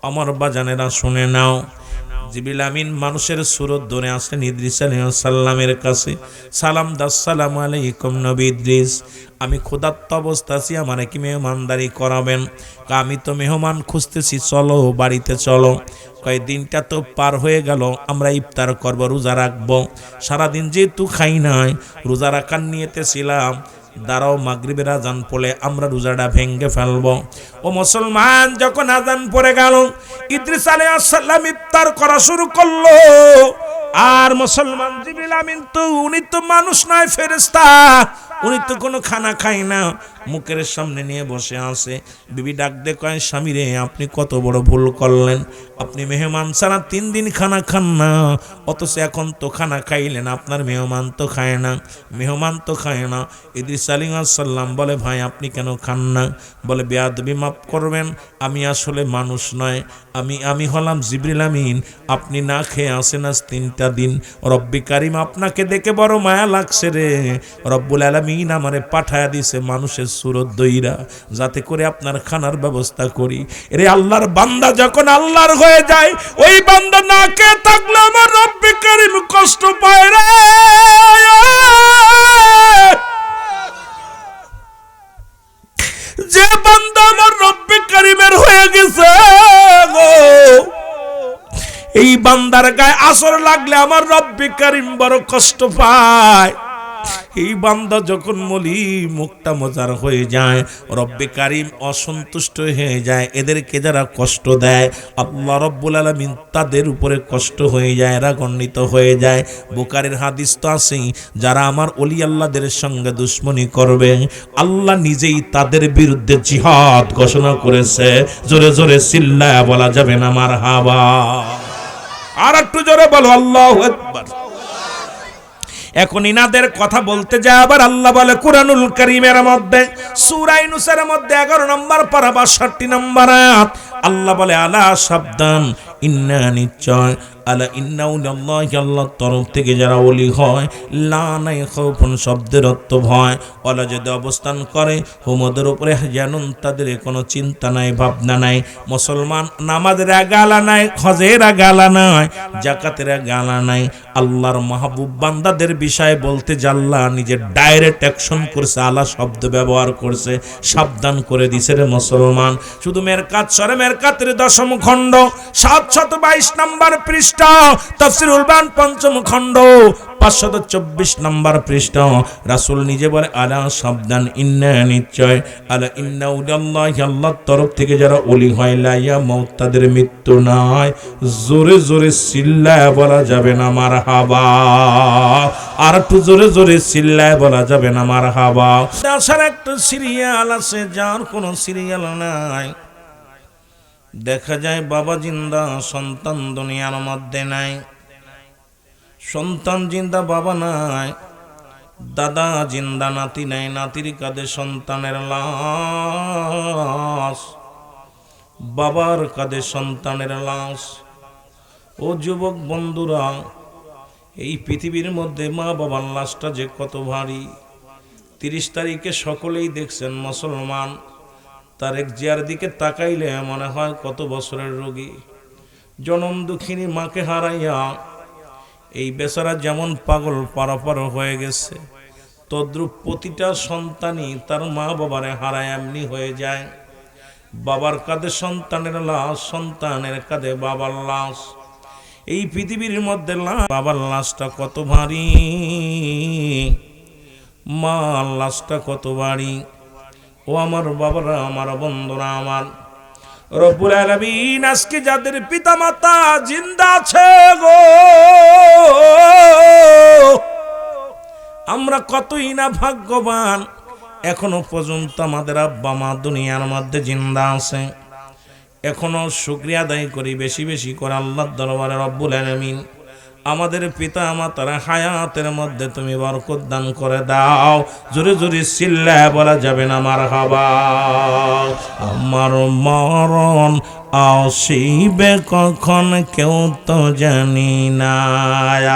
আমার বাজানেরা শুনে নাও, জিবরিল আমিন মানুষের সুরত ধরে আসলেন ইদ্রিস আলাইহিস সালামের কাছে। সালাম দাস, আসসালামু আলাইকুম নবী ইদ্রিস, আমি ক্ষুধার্ত অবস্থা আছি, আমার কি মেহমানদারি করাবেন? আমি তো মেহমান খুঁজতেছি, চলো বাড়িতে চলো। কয় দিনটা তো পার হয়ে গেল, আমরা ইফতার করব, রোজা রাখবো। সারাদিন যেহেতু খাই নাই, রোজা রাখার নিয়েতে ছিলাম, দাঁড়াও মাগরিবের আজান পড়লে আমরা রোজাটা ভেঙ্গে ফেলবো। ও মুসলমান, যখন আজান পড়ে গেল, ইদ্রিস আলাইহিস সালাম ইফতার করা শুরু করলো। আর মুসলমান জিবরিল আমিন তো উনি তো মানুষ নয়, ফেরেশতা, উনি তো কোনো খানা খায় না, মুখের সামনে নিয়ে বসে আছে। বিবি ডাক দে কয়, স্বামী রে, আপনি কত বড় ভুল করলেন, আপনি মেহমান ছাড়া 3 দিন খানা খান না, অথচ এখন তো খানা খাইলেন, আপনার মেহমান তো খায় না, মেহমান তো খায় না। ইদ্রিস আলাইহিস সালাম বলে, ভাই আপনি কেন খান না? বলে, বেয়াদবি মাফ করবেন, আমি আসলে মানুষ নয়, আমি হলাম জিবরিল আমিন, আপনি না খেয়ে আসেন আজ 3টা দিন। রব্বি কারিম আপনাকে দেখে বড় মায়া লাগছে রে, রব্বুল আলামিন আমারে পাঠায়া দিছে মানুষের সুরত দইরা, যাতে করে আপনার খানার ব্যবস্থা করি। রে আল্লাহর বান্দা যখন আল্লাহর হয়ে যায়, ওই বান্দা না খেয়ে থাকলে আমার রব্বি কারিম কষ্ট পায় রে। যে বান্দা আমার রব্বি কারিমের হয়ে গেছে গো, এই বান্দার গায়ে আসর লাগলে আমার রব্বি কারিম বড় কষ্ট পায়। এই বান্দা যখন মলি মুখটা মজার হয়ে যায়, রব্বে কারিম অসন্তুষ্ট হয়ে যায়। এদেরকে যারা কষ্ট দেয়, আল্লাহ রব্বুল আলামিন তাদের উপরে কষ্ট হয়ে যায়, রাগান্বিত হয়ে যায়। বুখারীর হাদিস তো আছেই, যারা আমার ওলি আল্লাহদের সঙ্গে দুশ্মনী করবে, আল্লাহ নিজেই তাদের বিরুদ্ধে জিহাদ ঘোষণা করেছে। জোরে জোরে চিল্লায়া বলা যাবে না মারহাবা? আর একটু জোরে বলো আল্লাহু আকবার। এখন ইনাদের কথা বলতে যায়, আবার আল্লাহ বলে কুরআনুল কারীমের মধ্যে সূরা ইউনূসের মধ্যে 11 নম্বর পারা 62 নম্বর আয়াত, আল্লাহ বলে, আলা সাবধান, ইন্না নিশ্চয়, আলা ইন্নাউল্লাহি, আল্লাহর তরফ থেকে যারা ওলি হয়, লা নাই খাউফুন শব্দের অর্থ ভয়, ওয়ালা যদি অবস্থান করে, হুমদের উপরে জানুন, তাদের কোনো চিন্তা নাই, ভাবনা নাই। মুসলমান, নামাজের গালা নাই, হজের গালা নাই, যাকাতের গালা নাই। আল্লাহর মাহবুব বান্দাদের বিষয়ে বলতে জাল্লা নিজের ডাইরেক্ট অ্যাকশন করছে, আলা শব্দ ব্যবহার করছে, সাবধান করে দিছে রে মুসলমান। শুধু মেরকাত সরে মেরকাতের 10ম খণ্ড 722 নম্বর পৃষ্ঠা, তাফসীরুল বায়ান 5ম খণ্ড 524 নম্বর পৃষ্ঠা, রাসূল নিজে বলে, আলা সাবধান, ইন্না নিশ্চয়, আলা ইন্নাউল্লাহি, আল্লাহর তরফ থেকে যারা ওলি হয়, লা ইয়ামুত, তাদের মৃত্যু নাই। জোরে জোরে চিল্লায় বলা যাবে না মারহাবা? আর একটু জোরে জোরে চিল্লায় বলা যাবে না মারহাবা? আসার একটা সিরিয়াল আছে, যার কোনো সিরিয়াল নাই। দেখা যায় বাবা জিন্দা, সন্তান দুনিয়ার মধ্যে নাই, সন্তান জিন্দা, বাবা নাই, দাদা জিন্দা, নাতি নাই, নাতির কাঁধে সন্তানের লাশ, বাবার কাঁধে সন্তানের লাশ। ও যুবক বন্ধুরা, এই পৃথিবীর মধ্যে মা বাবার লাশটা যে কত ভারী। 30 তারিখে সকলেই দেখছেন মুসলমান, তারেক জিয়ার দিকে তাকাইলে মনে হয় কত বছরের রোগী। জনম দুঃখিনী মাকে হারাইয়া এই বেচারা যেমন পাগল পারাপার হয়ে গেছে, তদ্রূপ প্রতিটা সন্তানই তার মা বাবারে হারায় এমনি হয়ে যায়। বাবার কাঁধে সন্তানের লাশ, সন্তানের কাঁধে বাবার লাশ। এই পৃথিবীর মধ্যে বাবার লাশটা কত ভারী, মা লাশটা কত ভারী। ও আমার বাবারা, আমার বন্ধুরা, আমার রব্বুল আলামিন আজকে যাদের পিতা মাতা জিন্দা আছে গো, আমরা কতই না ভাগ্যবান, এখনো পর্যন্ত আমাদের আব্বা মা দুনিয়ার মধ্যে জিন্দা আছে। এখনো শুকরিয়া আদায় করি বেশি বেশি করে আল্লাহর দরবারে। রব্বুল আলামিন আমাদের পিতা মাতার হায়াতের মধ্যে তুমি বরকত দান করে দাও। জোরে জোরে চিল্লায় বলা যাবে না মারহাবা? আমার মরণ আসিবে কখন কেউ তো জানি না,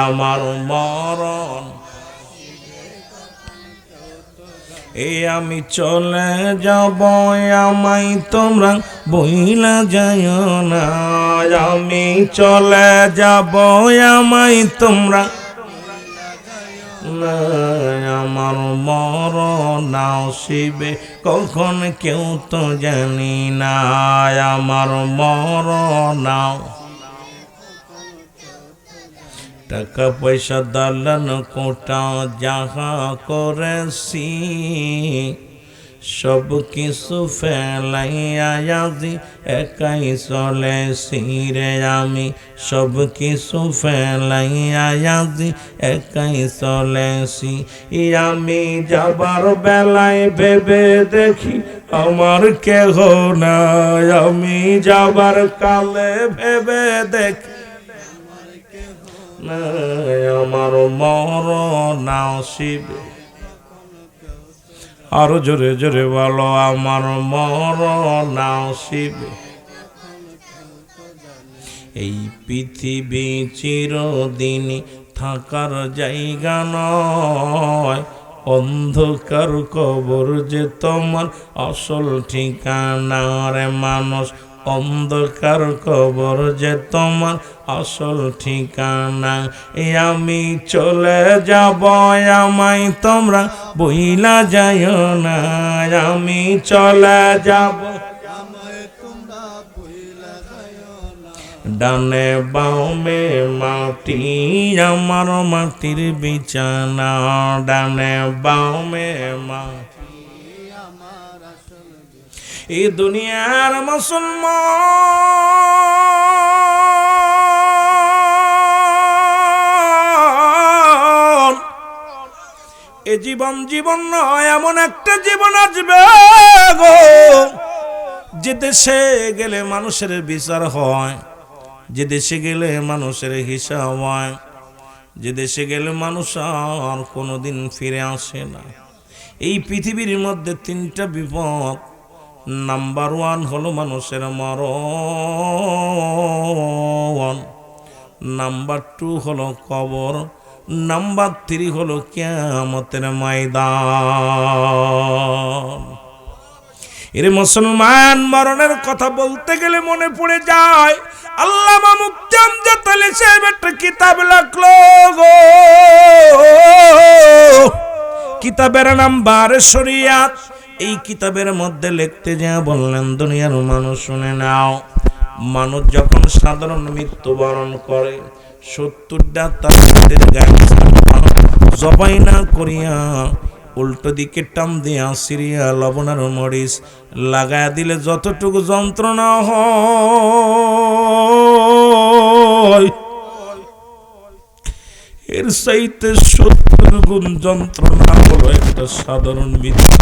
আমার মরণ এই আমি চলে যাব, আমায় তোমরা বইলা যাইও না। আমি চলে যাব, আমায় তোমরা না। আমার মরণ আসিবে কখন কেউ তো জানি না। আমার মরণ, টাকা পয়সা দালান কোটা যাহা করেছি সব কিছু ফেলাইয়া আজি একাই চলেছি রে। আমি সব কিছু ফেলাইয়া আজি একাই চলেছি। আমি যাবার বেলায় ভেবে দেখি আমার কেহ নাই। আমি যাবার কালে ভেবে দেখি আমার মরণ আসিবে। আরো জোরে জোরে বলো, আমার মরণ আসিবে। এই পৃথিবী চিরদিন থাকার জায়গা নয়, অন্ধকার কবর যে তোমার আসল ঠিকানা রে মানুষ। অন্ধকার কবর যে তোমার আসল ঠিকানা। আমি চলে যাব, আমায় তোমরা বইলা যাইও না। আমি চলে যাব, ডানে বামে মাটি আমার মাটির বিছানা। ডানে বামে মাটি এই দুনিয়ার মুসলমান। এ জীবন জীবন নয়, এমন একটা জীবন আসবে গো যে দেশে গেলে মানুষের বিচার হয়, যে দেশে গেলে মানুষের হিসাব হয়, যে দেশে গেলে মানুষ আর কোনোদিন ফিরে আসে না। এই পৃথিবীর মধ্যে তিনটা বিপদ। নাম্বার 1 হলো মানুষের মরণ, নাম্বার 2 হলো কবর, নাম্বার 3 হলো কিয়ামতের ময়দান। এর মুসলমান, মরণের কথা বলতে গেলে মনে পড়ে যায় আল্লামা মুফতি আমজাদ আলী সাহেব একটা কিতাব লিখলো গো। কিতাবের নাম বারে শরিয়াত। এই কিতাবের মধ্যে লিখতে যা বললেন, দুনিয়ার মানুষ শুনে নাও, মানুষ যখন সাধারণ মৃত্যুবরণ করে 70টা তার গায়ে জবাই না করিয়া উল্টো দিকে টান দিয়া সিরিয়া লবণ আর মরিচ লাগায়া দিলে যতটুকু যন্ত্রণা হয় এর চাইতে 70 গুণ যন্ত্রণা হলো একটা সাধারণ মৃত্যু।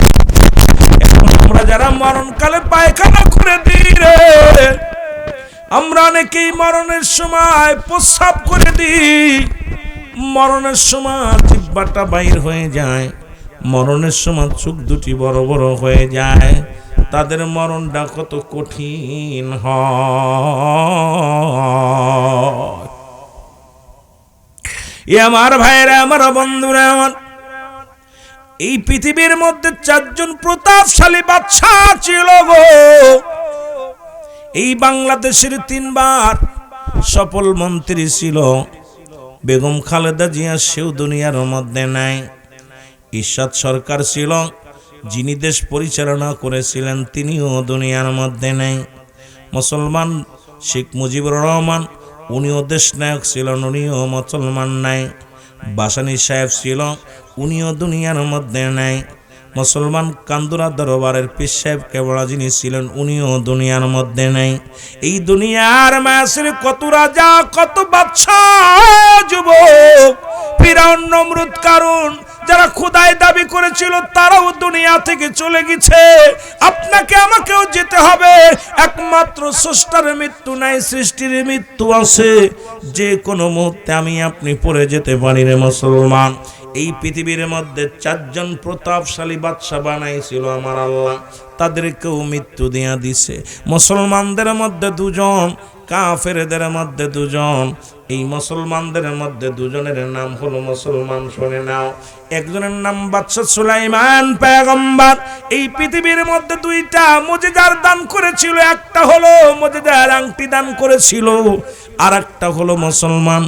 আমরা যারা মরণকালে পায়খানা করে দিই রে, আমরা অনেকেই মরণের সময় প্রস্রাব করে দিই, মরণের সময় জিহ্বাটা বাইর হয়ে যায়, মরণের সময় চোখ দুটি বড় বড় হয়ে যায়। তাদের মরণটা কত কঠিন হয়। আমার ভাইরা, আমার বন্ধুরা, আমার এই পৃথিবীর মধ্যে 4 জন প্রতাপশালী বাদশা ছিল গো। এই বাংলাদেশের 3 বার সফল মন্ত্রী ছিল। বেগম খালেদা জিয়া সেও দুনিয়ার মধ্যে নাই। ইরশাদ সরকার ছিল, যিনি দেশ পরিচালনা করেছিলেন, তিনিও দুনিয়ার মধ্যে নাই। মুসলমান শেখ মুজিবুর রহমান, উনিও দেশ নায়ক ছিলেন, উনিও মুসলমান নাই। বাসানী সাহেব ছিল, উনিও দুনিয়ার মধ্যে নাই। মুসলমান কান্দুরা দরবারের পীর সাহেব কেবলা যিনি ছিলেন, উনিও দুনিয়ার মধ্যে নাই। এই দুনিয়ার মাসের কত রাজা, কত বাদশা, যুবক, ফিরাউন, নমরুদ, কারুন, যারা খোদাই দাবি করেছিল তারাও দুনিয়া থেকে চলে গেছে। আপনাকে আমাকেও যেতে হবে। একমাত্র স্রষ্টার মৃত্যু নাই, সৃষ্টির মৃত্যু আছে। যে কোনো মুহূর্তে আমি আপনি পড়ে যেতে পারি রে মুসলমান। এই পৃথিবীর মধ্যে 4 জন প্রতাপশালী বাদশা বানাইছিল আমার আল্লাহ, তাদেরকেও মৃত্যু দিয়া দিছে। মুসলমানদের মধ্যে 2 জন, কাফেরদের মধ্যে 2 জন। এই মুসলমানদের মধ্যে 2 জনের নাম হলো, মুসলমান শুনে নাও, একজনের নাম বাদশা সুলাইমান পয়গম্বর। এই পৃথিবীর মধ্যে 2টা মুজিজার দান করেছিল, একটা হলো মুজিজার আংটি দান করেছিল, আর একটা হলো মুসলমান,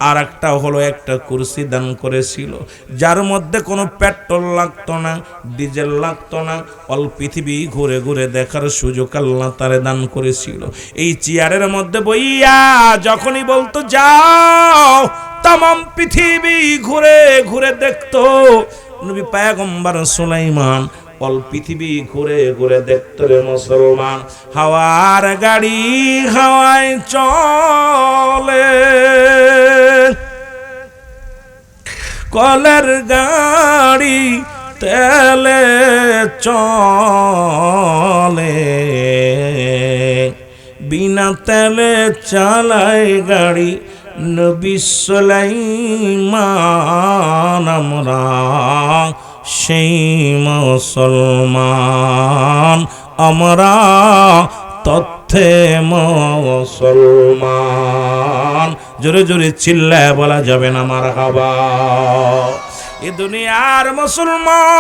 আর একটা হলো একটা কুরসি দান করেছিল, যার মধ্যে কোনো পেট্রোল লাগতো না, ডিজেল লাগতো না, অল পৃথিবী ঘুরে ঘুরে দেখার সুযোগ আল্লাহ তারে দান করেছিল। এই চেয়ারের মধ্যে বইয়া যখনই বলতো যাও, তামাম পৃথিবী ঘুরে ঘুরে দেখতো। নবী পয়গম্বর সুলাইমান অল পৃথিবী ঘুরে ঘুরে দেখতো রে মুসলমান। হাওয়ার গাড়ি হাওয়ায় চলে, কলের গাড়ি তেলে চলে, বিনা তেলে চালায় গাড়ি নবী সুলাইমান। আমরা সেই মুসলমান, আমরা তথ্যে মুসলমান। জোরে জোরে চিল্লায় বলা যাবে না মারহাবা। এ দুনিয়ার মুসলমান,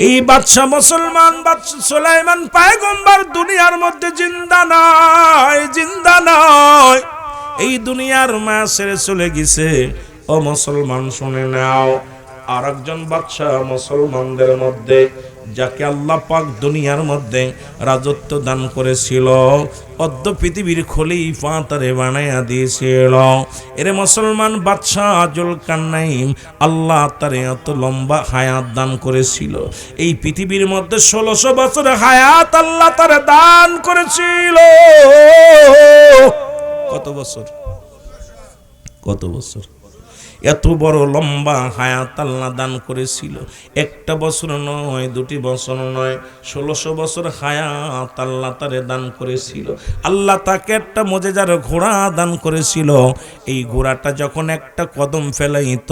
এই বাদশা মুসলমান বাদশা সুলাইমান পয়গম্বর দুনিয়ার মধ্যে জিন্দা নয়, জিন্দা নয়, এই দুনিয়ার মা ছেড়ে চলে গেছে। ও মুসলমান শুনে নাও, আর একজন বাদশা মুসলমানদের মধ্যে, যাকে আল্লাহ পাক দুনিয়ার মধ্যে রাজত্ব দান করেছিল, অদ্য পৃথিবীর খলিফা তারে বানাইয়া দিয়েছিল। এরে মুসলমান বাদশা জুলকারনাইন, আল্লাহ তারে এত লম্বা হায়াত দান করেছিল। এই পৃথিবীর মধ্যে 1600 বছর হায়াত আল্লাহ তারে দান করেছিল। কত বছর? কত বছর? এত বড় লম্বা হায়াত আল্লাহ দান করেছিল। একটা বছর নয়, 2টি বছর নয়, 1600 বছর হায়াত আল্লাহ তারে দান করেছিল। আল্লাহ তাকে একটা মুজিজার ঘোড়া দান করেছিল। এই ঘোড়াটা যখন একটা কদম ফেলাইত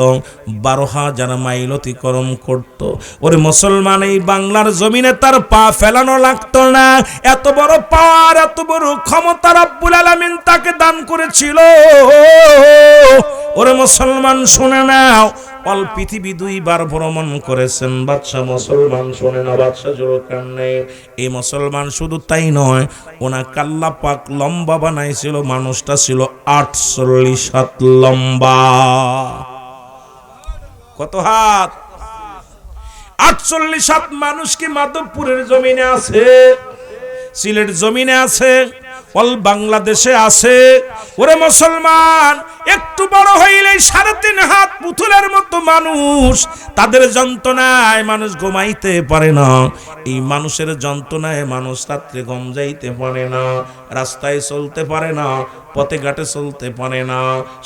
12,000 মাইল অতিক্রম করত। ওরে মুসলমান, এই বাংলার জমিনে তার পা ফেলানো লাগতো না, এত বড় পাওয়ার, এত বড় ক্ষমতা রব্বুল আলামিন তাকে দান করেছিল। ওরে মুসলমান শুনে নাও, অল পৃথিবী 2 বার ভ্রমণ করেছেন বাদশা মুসলমান। শুনে না, বাদশা জুলকারনাইন। এই মুসলমান শুধু তাই নয়, ওনাকে আল্লাহ পাক লম্বা বানাইছিল। মানুষটা ছিল 48 হাত লম্বা। কত হাত? 48 হাত। মানুষ কি মাধবপুরের জমিনে আছে, সিলেট জমিনে আছে, অল বাংলাদেশে আছে? ওরে মুসলমান, একটু বড় হইলেই 3.5 হাত পুতুলের মতো মানুষ। তাদের যন্ত্রণায় মানুষ ঘুমাইতে পারে না। এই মানুষের যন্ত্রণায় মানুষ রাত্রে ঘুম যাইতে পারে না, রাস্তায় চলতে পারে না, পথে ঘাটে চলতে পারে না,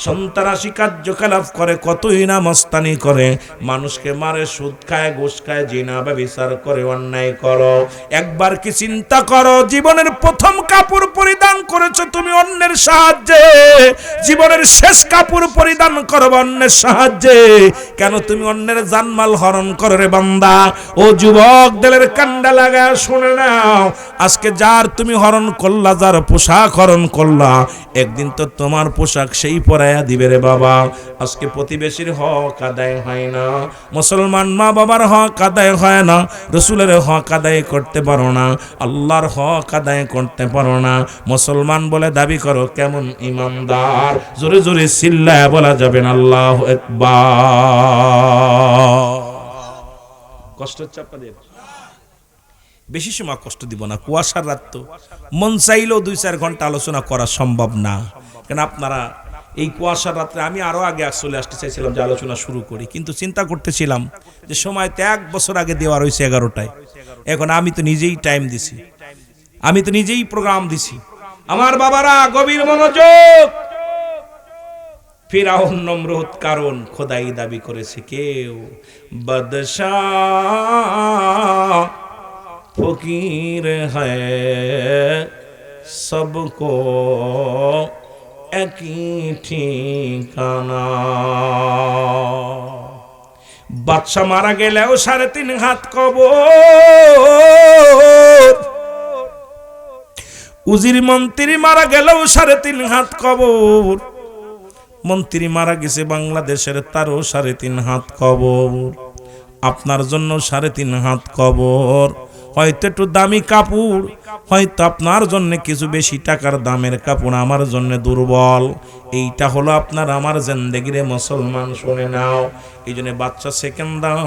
সন্ত্রাসী কার্যকলাপ করে, কতই না মস্তানি করে, মানুষকে মারে, সুদ খায়, ঘুষ খায়, জিনা ব্যভিচার করে, অন্যায় করো। একবার কি চিন্তা করো, জীবনের প্রথম কাপড় পরিধান করেছো তুমি অন্যের সাহায্যে, জীবনের শেষ কাপড় পরিধান করো অন্যের সাহায্যে। কেন তুমি অন্যের জানমাল হরণ করো রে বান্দা? ও যুবক, দিলের কান্ডা লাগা শুনে নাও, আজকে যার তুমি হরণ করলা, যার পোশাক হরণ করলা, একদিন তো তোমার পোশাক সেই পরাইয়া দিবে রে বাবা। আজকে প্রতিবেশীর হক আদায় হয় না, মুসলমান মা বাবার হক আদায় হয় না, রসুলের হক আদায় করতে পারো না, আল্লাহর হক আদায় করতে পারো না। মুসলমান বলে দাবি করো, কেমন ইমানদার? জোরে জোরে চিল্লায় বলা যাবে না আল্লাহু আকবার। কষ্ট চাপা দিয়ে বেশি সময় কষ্ট দিব না, কুয়াশার রাত তো, মন চাইলেও 2-4 ঘন্টা আলোচনা করা সম্ভব না। কেন আপনারা এই কুয়াশার রাত্রে, আমি আরো আগে চলে আসতে চাইছিলাম যে আলোচনা শুরু করি, কিন্তু চিন্তা করতেছিলাম যে সময় তো 1 বছর আগে দেওয়া রয়েছে 11টায়। এখন আমি তো নিজেই টাইম দিছি, আমি তো নিজেই প্রোগ্রাম দিছি। আমার বাবারা গভীর মনোযোগ। ফিরাউন নমরুদ কারণ খোদাই দাবি করেছে, কেউ বাদশাহ ফকির হ্যায় सबको एक ही ठिकाना। बादशाह मारा गेलेও 3.5 हाथ कबर, उजिर मंत्री मारा गेलेও 3.5 हाथ कबर, मंत्री मारा गेছে বাংলাদেশের তারও 3.5 हाथ कबर। আপনার জন্য 3.5 हाथ कबर। হয়তো একটু দামি কাপড়, হয়তো আপনার জন্য কিছু বেশি টাকার দামের কাপড়, আমার জন্য দুর্বল। এইটা হলো আপনার আমার জিন্দেগির মুসলমান, শুনে নাও। এই জন্য বাদশা সেকেন্দার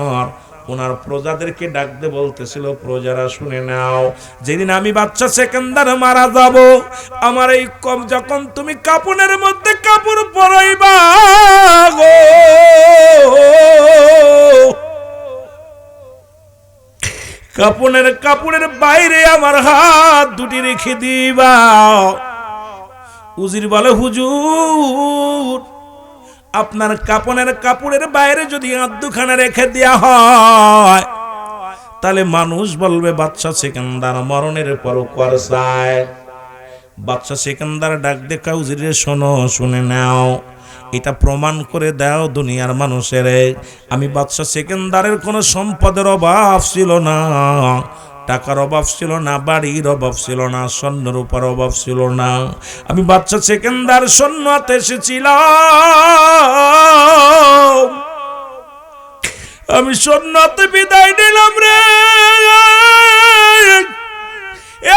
ওনার প্রজাদেরকে ডাকতে বলতেছিল, প্রজারা শুনে নাও, যেদিন আমি বাদশা সেকেন্দার মারা যাব, আমার এই কম যখন তুমি কাপড়ের মধ্যে কাপড় পরাইবা গো, কাপড়ের বাইরে আমার হাত দুটি রেখে দিবা। উজির বলে, হুজুর আপনার কাপড়ের বাইরে যদি হাত দুখানা রেখে দেয়া হয়, তাহলে মানুষ বলবে বাদশা সেকেন্দার মরণের পর করসায়। বাদশা সেকেন্দার ডাক দেখা, উজিরে শোনো, শুনে নাও, এটা প্রমাণ করে দাও দুনিয়ার মানুষের, আমি বাদশা সেকেন্দারের কোনো সম্পদের অভাব ছিল না, টাকার অভাব ছিল না, বাড়ির অভাব ছিল না, স্বর্ণের উপর অভাব ছিল না। আমি বাদশা সেকেন্দার স্বর্ণ হাতে এসেছিলাম, আমি স্বর্ণ হাতে বিদায় নিলাম রে।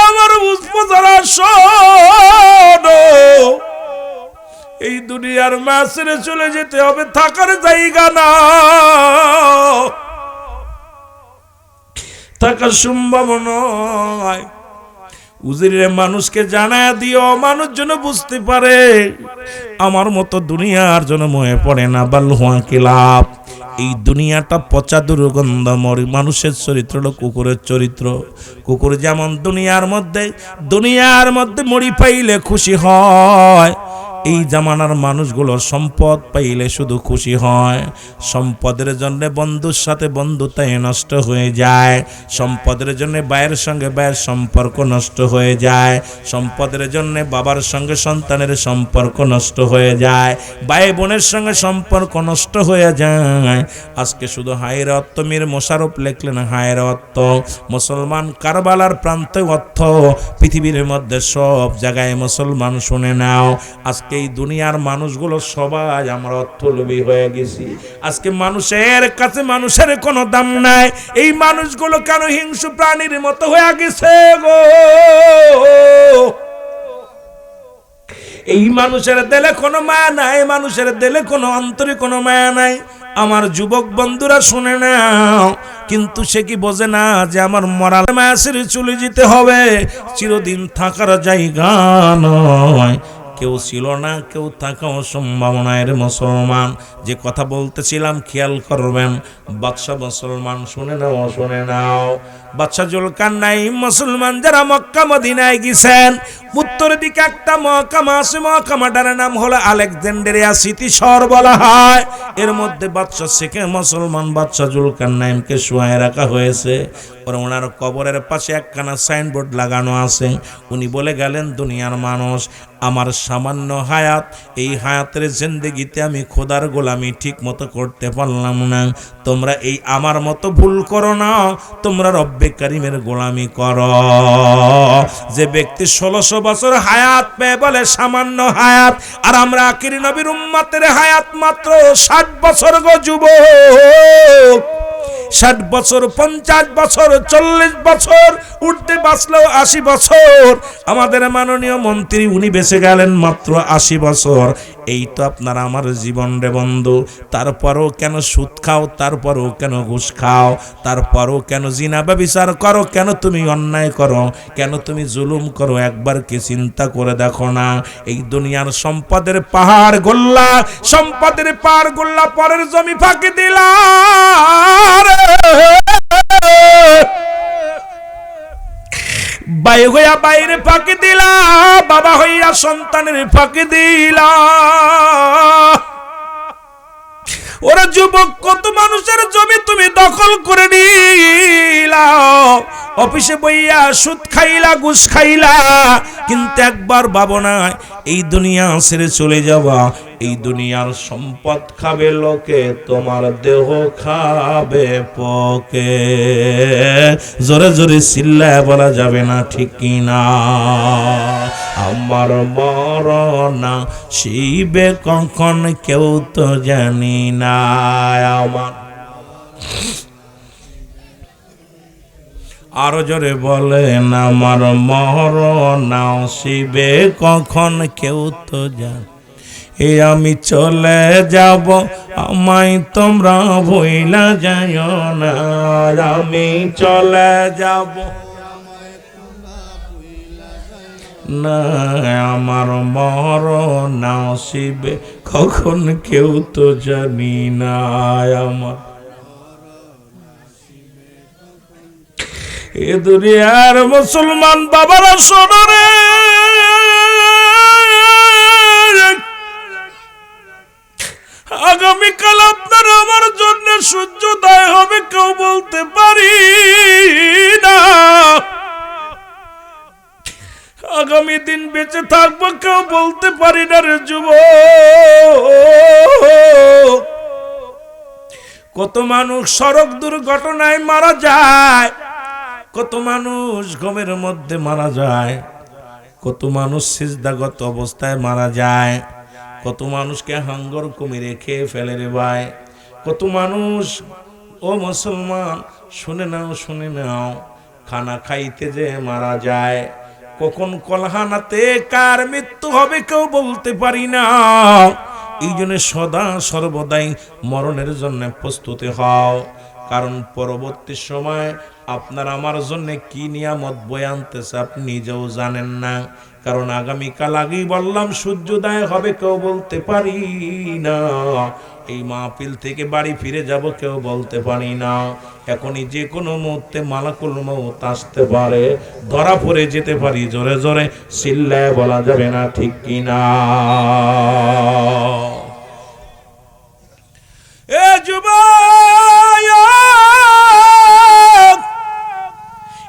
আমার বুঝপোজারা শোনো, এই দুনিয়ার মা ছেড়ে চলে যেতে হবে, থাকার জায়গা না, থাকার সম্ভব নয়। উজিরে মানুষকে জানায় দিও, মানুষ যেন বুঝতে পারে আমার মতো দুনিয়ার জন্য মনে পড়ে না। বাল্হুয়া কিলাপ, এই দুনিয়াটা পচা দুর্গন্ধময়। মানুষের চরিত্র হলো কুকুরের চরিত্র। কুকুর যেমন দুনিয়ার মধ্যে মরি পাইলে খুশি হয়, এই জামানার মানুষগুলো সম্পদ পাইলে শুধু খুশি হয়। সম্পদের জন্য বন্ধুর সাথে বন্ধুতাই নষ্ট হয়ে যায়, সম্পদের জন্য ভাইয়ের সঙ্গে ভাইয়ের সম্পর্ক নষ্ট হয়ে যায়, সম্পদের জন্য বাবার সঙ্গে সন্তানের সম্পর্ক নষ্ট হয়ে যায়, ভাই বোনের সঙ্গে সম্পর্ক নষ্ট হয়ে যায়। আজকে শুধু হায়রত মীর মোশাররফ লিখলেন, হায়রত মুসলমান কারবালার প্রান্তে অর্থ পৃথিবীর মধ্যে সব জায়গায় মুসলমান, শুনে নাও। আজকে এই দুনিয়ার মানুষগুলো সবাই আমরা অর্থলোভী হয়ে গেছি। আজকে মানুষের কাছে মানুষের কোনো দাম নাই। এই মানুষগুলো কেন হিংস্র প্রাণীর মতো হয়ে গেছে গো? এই মানুষের দিলে কোনো মায়া নাই, মানুষের দিলে কোনো অন্তরে কোনো মায়া নাই। আমার যুবক বন্ধুরা শুনে নাও, কিন্তু সে কি বোঝে না যে আমার মরার মায়া ছেড়ে চলে যেতে হবে, চিরদিন থাকার জায়গা নয়। কেউ ছিল না, কেউ থাকা অসম্ভব নয় রে মুসলমান। যে কথা বলতেছিলাম খেয়াল করবেন, বাদশা মুসলমান, শুনে নাও। বাদশা জুলকারনাইন মুসলমান যারা মক্কা মদিনায় গেছেন, উত্তর দিকে একটা মহকামা আছে, মহকামাটার নাম হলো আলেকজান্ডারিয়া সিটি শহর বলা হয়। এর মধ্যে বাদশা শেখে মুসলমান বাদশা জুলকারনাইনকে শুয়ায় রাখা হয়েছে। ওনার কবরের পাশে একখানা সাইনবোর্ড লাগানো আছে। উনি বলে গেলেন, দুনিয়ার মানুষ, আমার সামান্য হায়াত, এই হায়াতের জিন্দেগিতে আমি খোদার গোলামি ঠিক মতো করতে পারলাম না। তোমরা এই আমার মতো ভুল করো না, তোমরা রব্বে কারিমের গোলামি করো। যে ব্যক্তি 1600 বছর হায়াত পেয়ে বলে সামান্য হায়াত, আর আমরা আখিরি নবীর উম্মতের হায়াত মাত্র 60 বছর গো যুবক। 60 বছর, 50 বছর, 40 বছর, উঠতে বাঁচলেও 80 বছর। আমাদের মাননীয় মন্ত্রী উনি বেঁচে গেলেন মাত্র 80 বছর। এই তো আপনার আমার জীবন রে বন্ধু। তারপরও কেন সুদ খাও, তারপরও কেন ঘুষ খাও, তারপরও কেন জিনা ব্যভিচার করো, কেন তুমি অন্যায় করো, কেন তুমি জুলুম করো, একবার কি চিন্তা করে দেখো না? এই দুনিয়ার সম্পদের পাহাড় গোল্লা পরের জমি ফাঁকি দিলা, ভাই হইয়া বাইরে ফাঁকি দিলা, বাবা হইয়া সন্তানের ফাঁকি দিলা। ওরা যুবক, কত মানুষের জমি তুমি দখল করে নিলা, অফিসে বইয়া সুদ খাইলা, ঘুষ খাইলা, কিন্তু একবার ভাবো না এই দুনিয়া ছেড়ে চলে যাবা। এই দুনিয়ার সম্পদ খাবে লোকে, তোমার দেহ খাবে পোকে। জোরে জোরে চিল্লায় বলা যাবে না, ঠিক কিনা? আমার মরণ শিবে কখন কেউ তো জানি না। আমার আরো জোরে বলেন, আমার মরণ শিবে কখন কেউ তো জানে। এ আমি চলে যাব, আমায় তোমরা ভুইলা যাইও না। আমি চলে যাব না, আমার মরণ শিবে কখন কেউ তো জানি না। আমার এ দুনিয়ার মুসলমান বাবারা শোনো রে, আগামীকাল আপনার আমার জন্য সূর্যোদয় হবে কেউ বলতে পারি না। আগামী দিন বেঁচে থাকবো কেউ বলতে পারি না রে যুবক। কত মানুষ সড়ক দুর্ঘটনায় মারা যায়, কত মানুষ ঘুমের মধ্যে মারা যায়, কত মানুষ সিজদাগত অবস্থায় মারা যায়, কত মানুষকে হাঙ্গর কুমিরে খেয়ে ফেলে রে ভাই। কত মানুষ, ও মুসলমান শুনে নাও, শুনে নাও, খানা খাইতে যে মারা যায়। কখন কলহানাতে কার মৃত্যু হবে কেউ বলতে পারি না। এই জন্য সদা সর্বদাই মরণের জন্য প্রস্তুতি হও, কারণ পরবর্তী সময় আপনার আমার জন্য কি নিয়ামত বয়ে আনতেছে আপনি নিজেও জানেন না। কারণ আগামীকাল আগেই বললাম সূর্যোদয় হবে কেউ বলতে পারি না। এই মাহফিল থেকে বাড়ি ফিরে যাব কেউ বলতে পারি না। এখনই যে কোনো মুহূর্তে মালাকুল মউত আসতে পারে, ধরা পড়ে যেতে পারি। জোরে জোরে চিল্লায় বলা যাবে না, ঠিক কিনা? এ যুবক,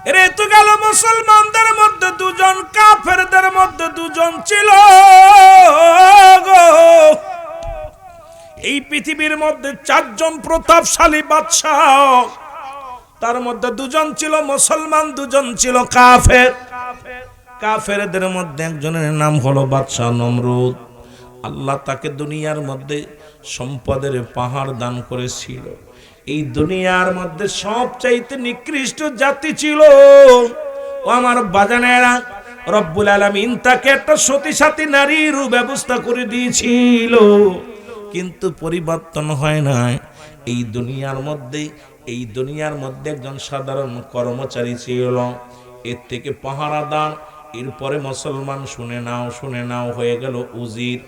এরে তো গেল মুসলমানদের মধ্যে দুজন, কাফেরদের মধ্যে দুজন ছিল গো। এই পৃথিবীর মধ্যে চারজন প্রতাপশালী বাদশা, তার মধ্যে দুজন ছিল মুসলমান, দুজন ছিল কাফের। কাফেরদের মধ্যে একজনের নাম হলো বাদশা নমরুদ। আল্লাহ তাকে দুনিয়ার মধ্যে সম্পদের পাহাড় দান করেছিল। এই দুনিয়ার মধ্যে সবচাইতে নিকৃষ্ট জাতি ছিল। ও আমার বাজানেরা, রব্বুল আলামিন তাকে একটা সতী সাথী নারীর ব্যবস্থা করে দিয়েছিল, কিন্তু পরিবর্তন হয় না। এই দুনিয়ার মধ্যে একজন সাধারণ কর্মচারী ছিল, এর থেকে পাহারাদার। এরপরে মুসলমান, শুনে নাও হয়ে গেল উজির।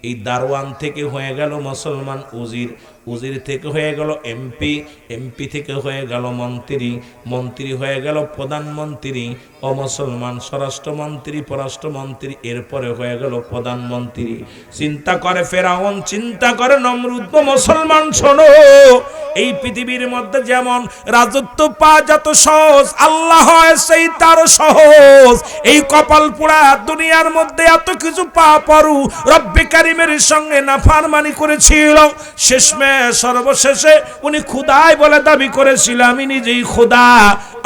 এই দারওয়ান থেকে হয়ে গেল মুসলমান উজির, উজির থেকে হয়ে গেল এমপি, এমপি থেকে হয়ে গেল মন্ত্রী, মন্ত্রী হয়ে গেল প্রধানমন্ত্রী, ও মুসলমান স্বরাষ্ট্রমন্ত্রী, পররাষ্ট্রমন্ত্রী, এরপরে হয়ে গেল প্রধানমন্ত্রী। চিন্তা করে ফেরাউন, চিন্তা করে নমরুদ। মুসলমান শোনো, এই পৃথিবীর মধ্যে যেমন রাজত্ব পাওয়া যত সহজ, আল্লাহ হয় সেই তার সহজ। এই কপাল পোড়া দুনিয়ার মধ্যে এত কিছু পাওয়া পরও রব্বে কারিমের সঙ্গে নাফরমানি করেছিল। শেষমেশ সর্বশেষে উনি খুদাই বলে দাবি করেছিল, আমি নিজেই খুদা।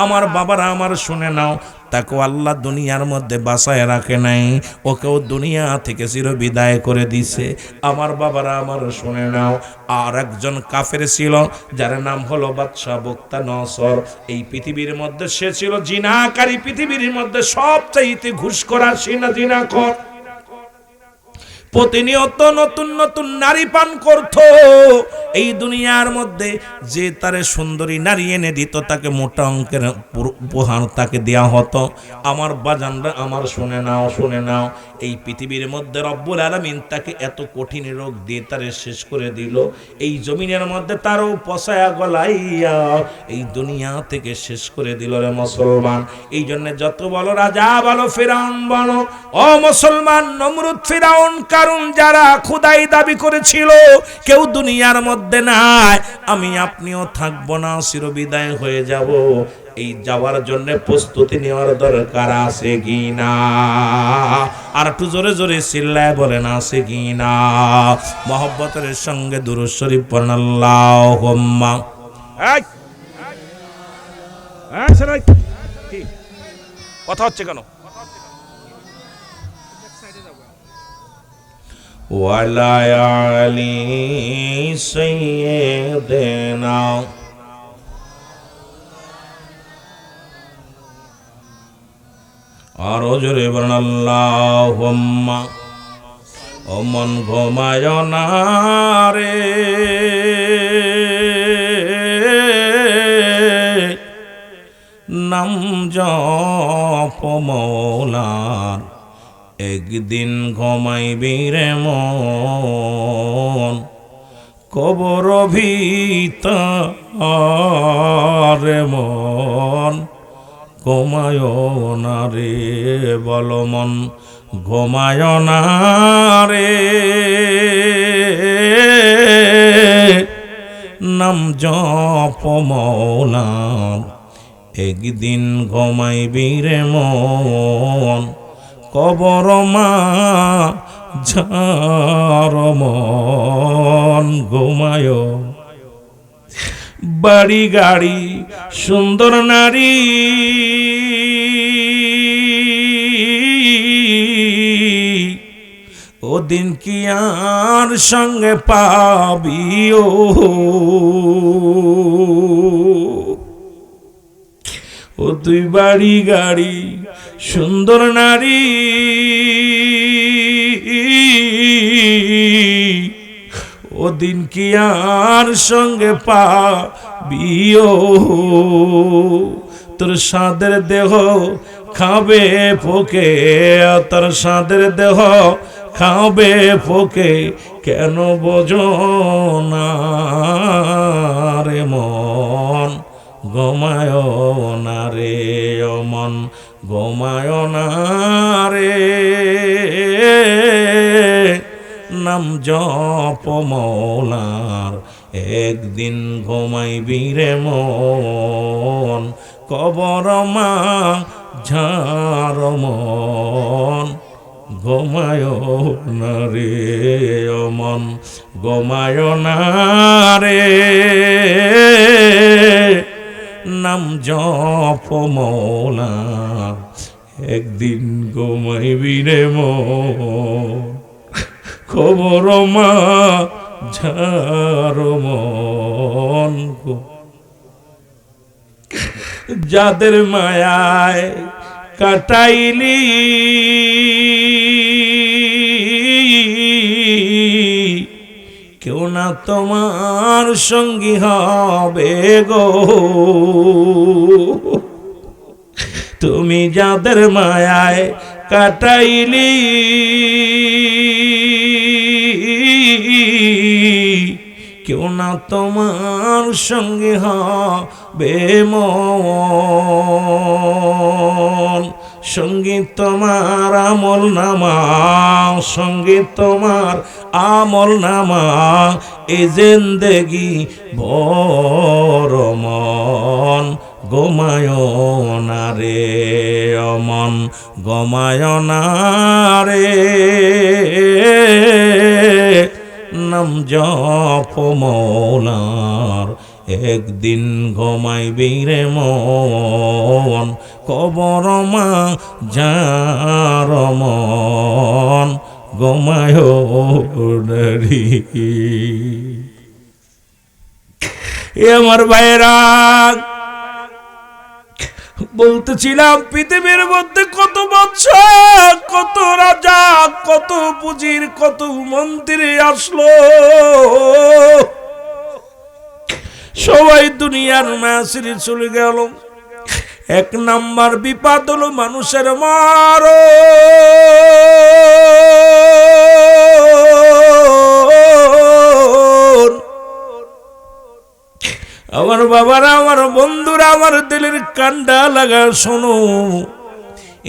আমার বাবারা আমার শুনে নাও, তাকে আল্লাহ দুনিয়ার মধ্যে বাঁচায় রাখে নাই, ওকেও দুনিয়া থেকে চির বিদায় করে দিছে। আমার বাবারা আমার শুনে নাও, আর একজন কাফের ছিল যার নাম হলো বাদশা বক্তা নসর। এই পৃথিবীর মধ্যে সে ছিল জিনাকারী, পৃথিবীর মধ্যে সবচাইতে ঘুষখোর জিনাখোর। প্রতিনিয়ত নতুন নতুন নারী পান করত। এই দুনিয়ার মধ্যে যে তারে সুন্দরী নারী এনে দিত, তাকে মোটা অঙ্কের উপহার তাকে দেয়া হতো। আমার বাজানরা আমার শুনে নাও, এই পৃথিবীর মধ্যে রব্বুল আলামিন তাকে এত কঠিন রোগ দিয়ে তারে শেষ করে দিল। এই জমিনের মধ্যে তারও পচায়া গলাইয়া এই দুনিয়া থেকে শেষ করে দিল রে মুসলমান। এই জন্য যত বলো রাজা বলো, ফিরাউন বলো, ও মুসলমান, নমরুদ ফিরাউন কারণ যারা খুদাই দাবি করেছিল কেউ দুনিয়ার মধ্যে নাই, আমি আপনিও থাকবো না, চিরবিদায় হয়ে যাব। এই যাওয়ার জন্য প্রস্তুতি নেওয়ার দরকার আছে কি না? আর একটু জোরে জোরে চিল্লায় বলেন আছে কি না? মহব্বতের সঙ্গে দুরূদ শরীফ পড়েন আল্লাহুম্মা। কথা হচ্ছে কেন? ওয়ালা আলি সাইয়্যিদিনা আরো জোরে বলেন আল্লাহুম্মা। ও মন ঘুমায় না রে, নাম জপ মৌলার, একদিন ঘুমাইবি রে মন কবর ভিতরে মন ঘুমায় না রে, বল মন ঘুমায় না রে, নাম জপ মৌলার, একদিন ঘুমাইবি রে মন কবর মাঝার মন ঘুমায়। বাড়ি গাড়ি সুন্দর নারী ওদিন কি আর সঙ্গে পাবি ও তুই বাড়ি গাড়ি সুন্দর নারী ওদিন কি আর সঙ্গে পাবি তোর সাদের দেহ খাবে ফোকে, তোর সাদের দেহ খাবে ফোকে, কেন বোঝো না রে মন ঘুমায় না রে, ও মন ঘুমায় না রে, নাম জপ মৌলার, একদিন ঘুমাইবি রে মন কবর মাঝার মন ঘুমায় না রে, ও মন ঘুমায় না রে, নাম জপ মৌলার, একদিন ঘুমাইবি রে মন খবর মাঝার মন। যাদের মায়ায় কাটাইলি কেউ না তোমার সঙ্গী হবে গো, তুমি যাদের মায়ায় কাটাইলি কেউ না তোমার সঙ্গে হবে মন, সঙ্গীত তোমার আমল নামা, সঙ্গীত তোমার আমল নামা, এ জিন্দেগি ভর মন ঘুমায় না রে, অমন ঘুমায় না রে, নাম জপ মৌলার, একদিন ঘুমাইবি রে মন কবর মাঝার মন ঘুমায় না রে। আমার ভাইরা বলতেছিলাম পৃথিবীর মধ্যে কত বাদশা, কত রাজা, কত পুঁজির, কত মন্ত্রী আসলো, সবাই দুনিয়ার মাসিরে চলে গেল। এক নাম্বার বিপদ হলো মানুষের মারো। আমার বাবারা, আমার বন্ধুরা, আমার দিলের কান্ডা লাগা শোনো,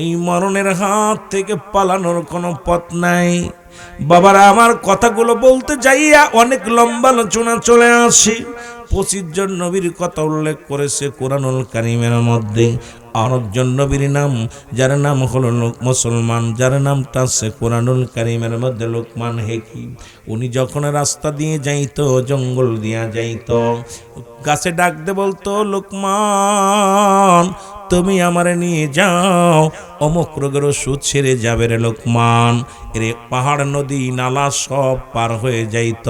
এই মরণের হাত থেকে পালানোর কোনো পথ নাই। বাবারা, আমার কথাগুলো বলতে যাইয়া অনেক লম্বা আলোচনা চলে আসি, 25 জন নবীর কথা উল্লেখ করেছে কোরআনুল কারীমের মধ্যে। আরেকজন নবীর নাম, যার নাম হলো মুসলমান, যার নামটা আছে কোরআনুল কারীমের মধ্যে লোকমান হাকিম। উনি যখন রাস্তা দিয়ে যাইতো, জঙ্গল দিয়া যাইতো, গাছে ডাক দে বলতো, লোকমান তুমি আমারে নিয়ে যাও, অমুক রোগের ওষুধ ছেড়ে যাবে রে লোকমান। এরে পাহাড় নদী নালা সব পার হয়ে যাইত।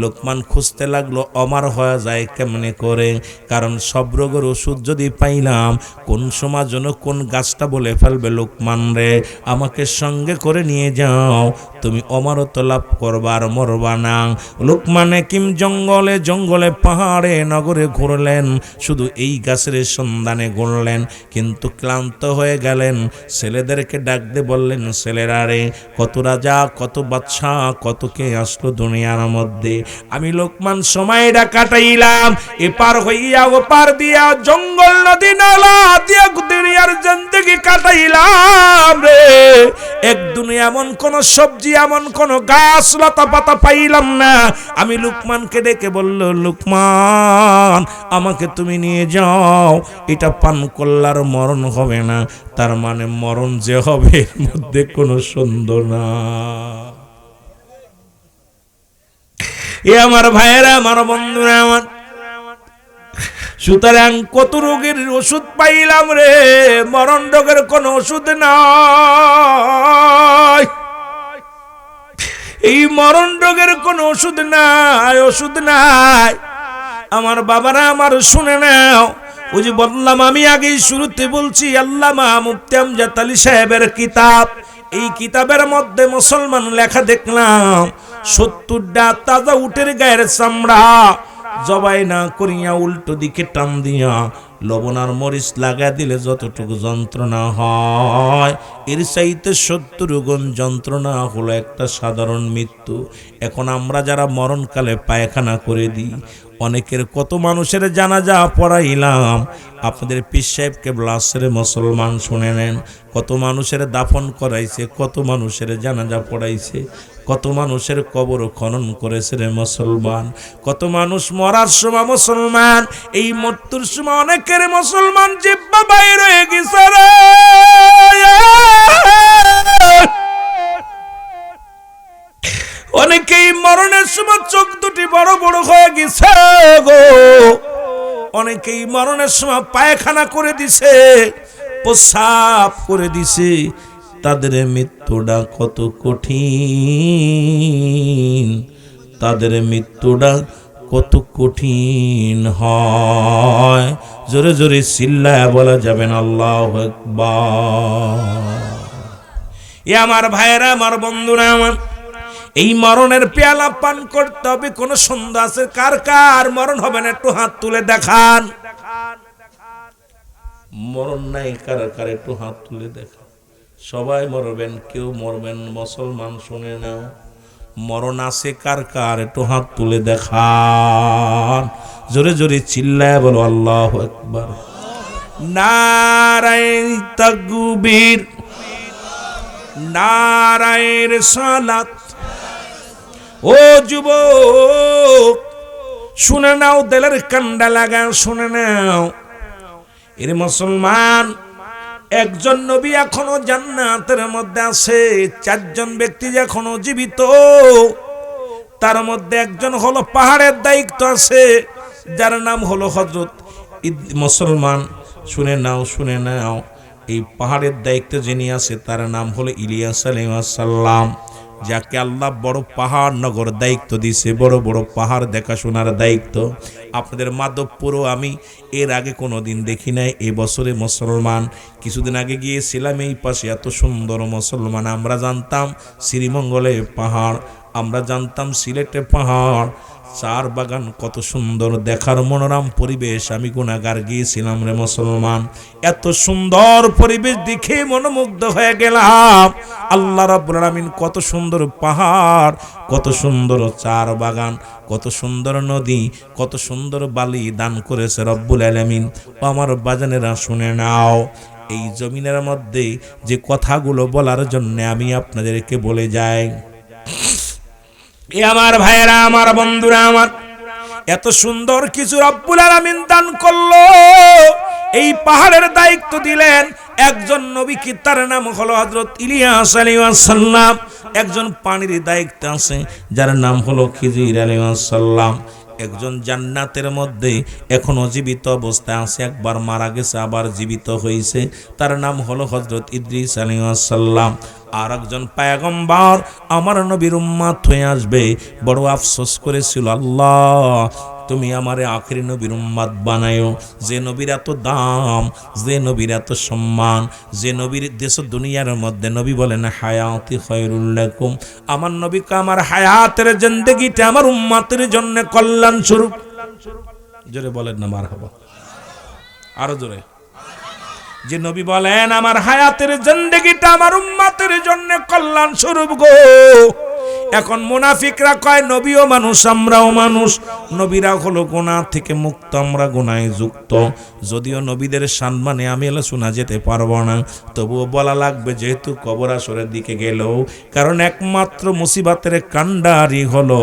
লোকমান খুঁজতে লাগলো অমার হয়ে যায় কেমনে করে, কারণ সব রোগের ওষুধ যদি পাইলাম, কোন সময় যেন কোন গাছটা বলে ফেলবে, লোকমান রে আমাকে সঙ্গে করে নিয়ে যাও, তুমি অমরত্ব লাভ করবার মরবা না। লোকমান হাকিম জঙ্গলে জঙ্গলে পাহাড়ে নগরে ঘুরলেন, শুধু এই গাছের সন্ধানে ঘুরলেন, কিন্তু ক্লান্ত হয়ে গেলেন। ছেলেদেরকে ডাক দিয়ে বললেন, ছেলেরা রে, কত রাজা কত বাদশা কত কে আসলো দুনিয়ার মধ্যে, আমি লোকমান সময়টা কাটাইলাম এপার হইয়া ওপার দিয়া, জঙ্গল নদী নালা দিয়া দুনিয়ার জিন্দেগি কাটাইলাম রে। এক দুনিয়া এমন কোন সবজি, এমন কোন গাছ লতা পাতা পাইলাম না। আমি লোকমানকে ডেকে বলল, লোকমান আমাকে তুমি নিয়ে যাও, এটা পান করলার মরণ হবে না। তার মানে মরণ যে হবে এর মধ্যে কোনো সন্দেহ না। এ আমার ভাইয়েরা, আমার বন্ধুরা, আমার সুতরাং কত রোগের ওষুধ পাইলাম রে, মরণ রোগের কোনো ওষুধ নাই। এই মরণ রোগের কোনো ওষুধ নাই, ওষুধ নাই। আমার বাবারা আমার শুনে নাও, ওই যে বললাম আমি আগেই শুরুতে বলছি, আল্লামা মুফতি আমজাদ আলী সাহেবের কিতাব, এই কিতাবের মধ্যে মুসলমান লেখা দেখলাম 70টা তাজা উটের গায়ের চামড়া জবাই না করিয়া উল্টো দিকে টান দিয়া লবণ আর মরিচ লাগা দিলে যতটুকু যন্ত্রণা হয়, এর চাইতে 70 গুণ যন্ত্রণা হলো একটা সাধারণ মৃত্যু। এখন আমরা যারা মরণকালে পায়খানা করে দিই, অনেকের কত মানুষের জানাজা পড়াইলাম, আপনাদের পীর সাহেব কেবলা আসরে মুসলমান শুনে নেন, কত মানুষের দাফন করাইছে, কত মানুষের জানাজা পড়াইছে, কত মানুষের কবর খনন করেছে রে মুসলমান, কত মানুষ মরার সময় মুসলমান, এই মৃত্যুর সময় অনেকের মুসলমান জিহ্বা বাইর হয়ে গেছে রে। অনেকেই মরণের সময় চোখ দুটি বড় বড় হয়ে গেছে গো, অনেকেই মরণের সময় পায়খানা করে দিছে, প্রস্রাব করে দিছে। তাদের মৃত্যুটা কত কঠিন, তাদের মৃত্যুটা কত কঠিন হয়, জোরে জোরে চিল্লায়া বলা যাবেন আল্লাহু আকবার। এ আমার ভাইয়েরা, আমার বন্ধুরা, আমার এই মরণের পেয়ালা পান করতে হবে, কোন সন্দেহ আছে? কার কার মরণ হবে না একটু হাত তুলে দেখান। মরণ নাই কার কার একটু হাত তুলে দেখান। সবাই মরবেন, কেউ মরবেন মুসলমান শুনে নাও। মরণ আছে কার কার একটু হাত তুলে দেখান, জোরে জোরে চিল্লায় বলো আল্লাহু আকবার। নারায়ে তাকবীর, নারায়ে রিসালাত। ও যুবক শুনে নাও, দিলের কান্ডা লাগা শুনে নাও। এর মুসলমান, একজন নবী এখনো জান্নাতের মধ্যে আছে, 4 জন ব্যক্তি এখনো জীবিত, তার মধ্যে একজন হলো পাহাড়ের দায়িত্ব আছে, যার নাম হলো হযরত মুসলমান শুনে নাও, শুনে নাও। এই পাহাড়ের দায়িত্ব যিনি আছে তার নাম হলো ইলিয়াস আলাইহিস সালাম, যাকে আল্লাহ বড় পাহাড় নগর দায়িত্ব দিয়েছে, বড় বড় পাহাড় দেখাশোনার দায়িত্ব। আপনাদের মাধবপুরও আমি এর আগে কোনো দিন দেখি নাই, এই বছরে মুসলমান কিছুদিন আগে গিয়েছিলাম, এই পাশে এত সুন্দর মুসলমান। আমরা জানতাম শ্রীমঙ্গলে পাহাড়, আমরা জানতাম সিলেটে পাহাড়, চার বাগান কত সুন্দর দেখার মনোরম পরিবেশ। আমি গুনাহগার গিয়েছিলাম রে মুসলমান, এত সুন্দর পরিবেশ দেখে মনোমুগ্ধ হয়ে গেলাম। আল্লাহ রাব্বুল আলামিন কত সুন্দর পাহাড়, কত সুন্দর চার বাগান, কত সুন্দর নদী, কত সুন্দর বালি দান করেছে রব্বুল আলামিন। আমার বাজানেরা শুনে নাও, এই জমিনের মধ্যে যে কথাগুলো বলার জন্য আমি আপনাদেরকে বলে যাই। এ আমার ভাইয়েরা, আমার বন্ধুরা, আমার এত সুন্দর কিছু রব্বুল আলামিন দান করলো। এই পাহাড়ের দায়িত্ব দিলেন একজন নবীকে, তার নাম হলো হযরত ইলিয়াস আলাইহিস সালাম। একজন পানির দায়িত্বে আছে যার নাম হলো খিজির আলাইহিস সালাম। একজন জান্নাতের মধ্যে এখনো জীবিত অবস্থায় আছে, একবার মারা গেছে আবার জীবিত হয়েছে, তার নাম হলো হযরত ইদ্রিস আলাইহিস সালাম। আর একজন পয়গম্বর আমার নবীর উম্মত হয়ে আসবে, বড় আফসোস করেছিল, আল্লাহ তুমি আমারে আখেরি নবীর উম্মত বানায়ো। যে নবীর এত দাম, যে নবীর এত সম্মান, যে নবীর দেশ দুনিয়ার মধ্যে নবী বলেন হায়াতি খায়রুল লাকুম, আমার নবীকে আমার হায়াতের জিন্দেগিটা আমার উম্মতের জন্য কল্যাণ স্বরূপ। জোরে বলেন না মারহাবা, আরো জোরে। যে নবী বলেন আমার হায়াতের জিন্দেগিটা আমার উম্মতের জন্য কল্যাণ স্বরূপ গো। এখন মুনাফিকরা কয় নবীও মানুষ আমরাও মানুষ, নবীরা হলো গুনাহ থেকে মুক্ত, আমরা গুনাহে যুক্ত। যদিও নবীদের সম্মানে আমি শোনা যেতে পারবো না, তবুও বলা লাগবে যেহেতু কবর আসরের দিকে গেল। কারণ একমাত্র মুসিবতের কান্ডারি হলো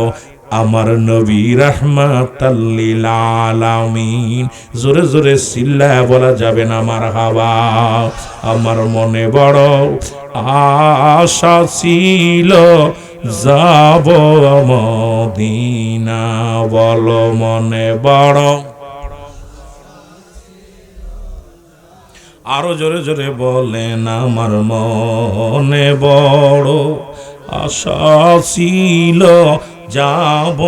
আমার নবী রাহমাতাল লিল আলামিন। জোরে জোরে চিল্লায়া বলা যাবে না মারহাবা। আমার মনে বড় আশা ছিল যাব মদিনা, বলো মনে বড়, আরো জোরে জোরে বলেন আমার মনে বড় আশা ছিল যাব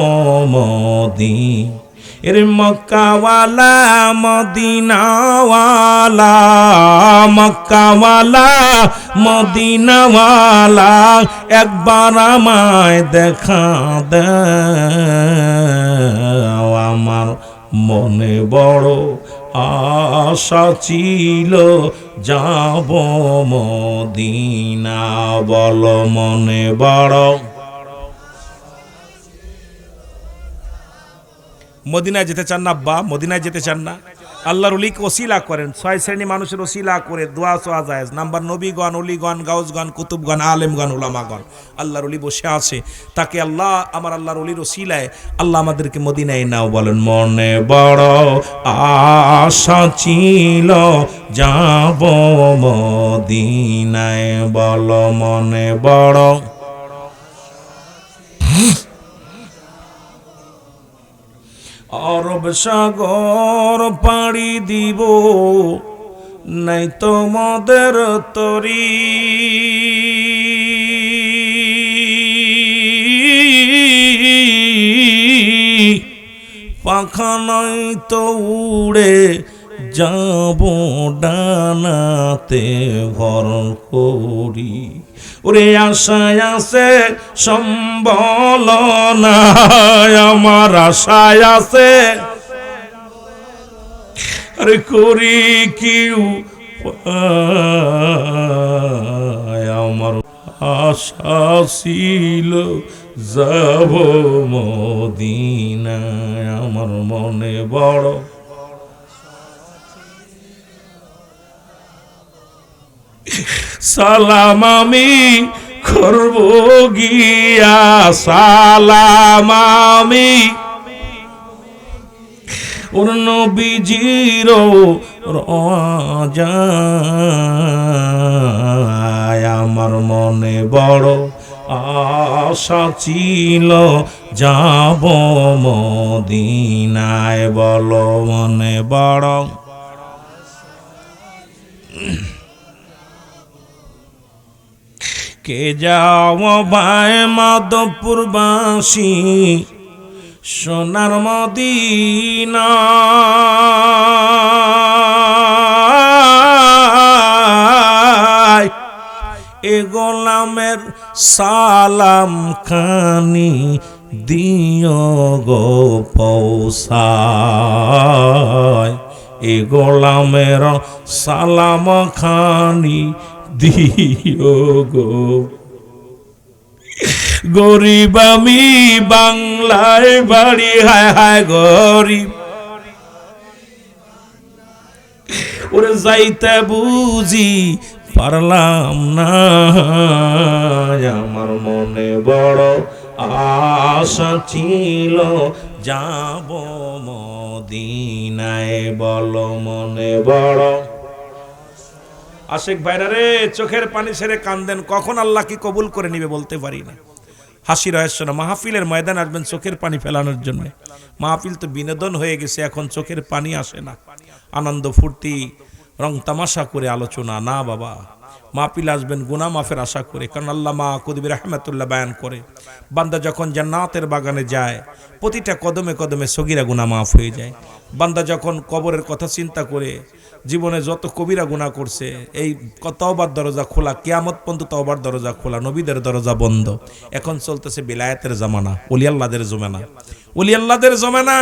মদিনা। এর মক্কাওয়ালা মদিনাওয়ালা, মক্কাওয়ালা মদিনাওয়ালা, একবার আমায় দেখা দাও। আমার মনে বড় আশা ছিল যাব মদিনা, বলো মনে বড়। মদিনায় যেতে চান না আব্বা? মদিনায় যেতে চান না? আল্লাহর ওলিকে ওসিলা করেন। 6 শ্রেণী মানুষের ওসিলা করে দোয়া চাওয়া যায়। নাম্বার নবীগণ, অলিগণ, গাউসগণ, কুতুবগণ, আলেমগণ, উলামাগণ। আল্লাহর ওলি বসে আছে, তাকে আল্লাহ আমার আল্লাহর ওলির ওসিলায় আল্লাহ আমাদেরকে মদিনায় নাও। বলেন মনে বড় আশা ছিল যাব মদিনায়, বলো মনে বড়। আরব সাগর পাড়ি দিব নাই তোমাদের তরি, পাখা নাই তো উড়ে যাব ডানাতে ভর করি। ওরে আশায় আছে সম্বল নাই, আমার আশায় আছে, আরে করি কি আমার আশা ছিল যাব মদিনায়, আমার মনে বড় সালাম আমি করব গিয়া, সালাম আমি ওর নবীজির রাজায়। আমার মনে বড় আশা ছিল যাব মদিনায়, বলো মনে বড়। কে যাও ভাই মাধবপুরবাসী সোনার মদিনা, এ গোলামের সালাম খানি দিও গো পৌঁছায়, এ গোলামের সালাম খানি দিও গো। গরিব আমি বাংলায় বাড়ি, হায় হায় গরিব, ওরে যাইতে বুঝি পারলাম না। আমার মনে বড় আশা ছিল যাব মদিনায়, বলো মনে বড়। আশিক ভাইরা রে, চোখের পানি ছেড়ে কান্দেন, কখন আল্লাহ কি কবুল করে নিবে বলতে পারি না। হাসি রহস্য না। মাহফিলের ময়দান আসবেন চোখের পানি ফেলানোর জন্য। মাহফিল তো বিনোদন হয়ে গেছে, এখন চোখের পানি আসে না। আনন্দ ফুর্তি রং তামাশা করে আলোচনা না বাবা। মাহফিল আসবেন গুনাহ মাফের আশা করে, কারণ আল্লামা কুতুবী রাহমাতুল্লাহ বয়ান করে, বান্দা যখন জান্নাতের বাগানে যায় প্রতিটা কদমে কদমে সগীরা গুনাহ মাফ হয়ে যায়। বান্দা যখন কবরের কথা চিন্তা করে জীবনে যত কবিরা গুনাহ করছে, এই তওবার দরজা খোলা, কিয়ামত পর্যন্ত তওবার দরজা খোলা, নবীদের দরজা বন্ধ। এখন চলতেছে বিলায়াতের জামানা, ওলি আল্লাহদের জমানা, ওলি আল্লাহদের জমানা।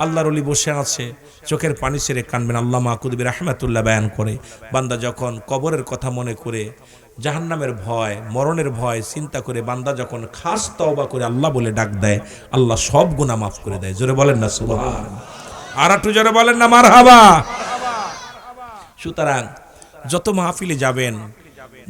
আল্লাহর ওলি বসে আছে, চোখের পানি ছেড়ে কানবেন। আল্লামা কুতুবী রাহমাতুল্লাহ বয়ান করে, বান্দা যখন কবরের কথা মনে করে, জাহান্নামের ভয়, মরণের ভয় চিন্তা করে বান্দা যখন খাস তওবা করে আল্লাহ বলে ডাক দেয়, আল্লাহ সব গুনাহ মাফ করে দেয়। জোরে বলেন না সুবহানাল্লাহ, আর একটু জোরে বলেন না মারহাবা। সুতরাং যত মাহফিলে যাবেন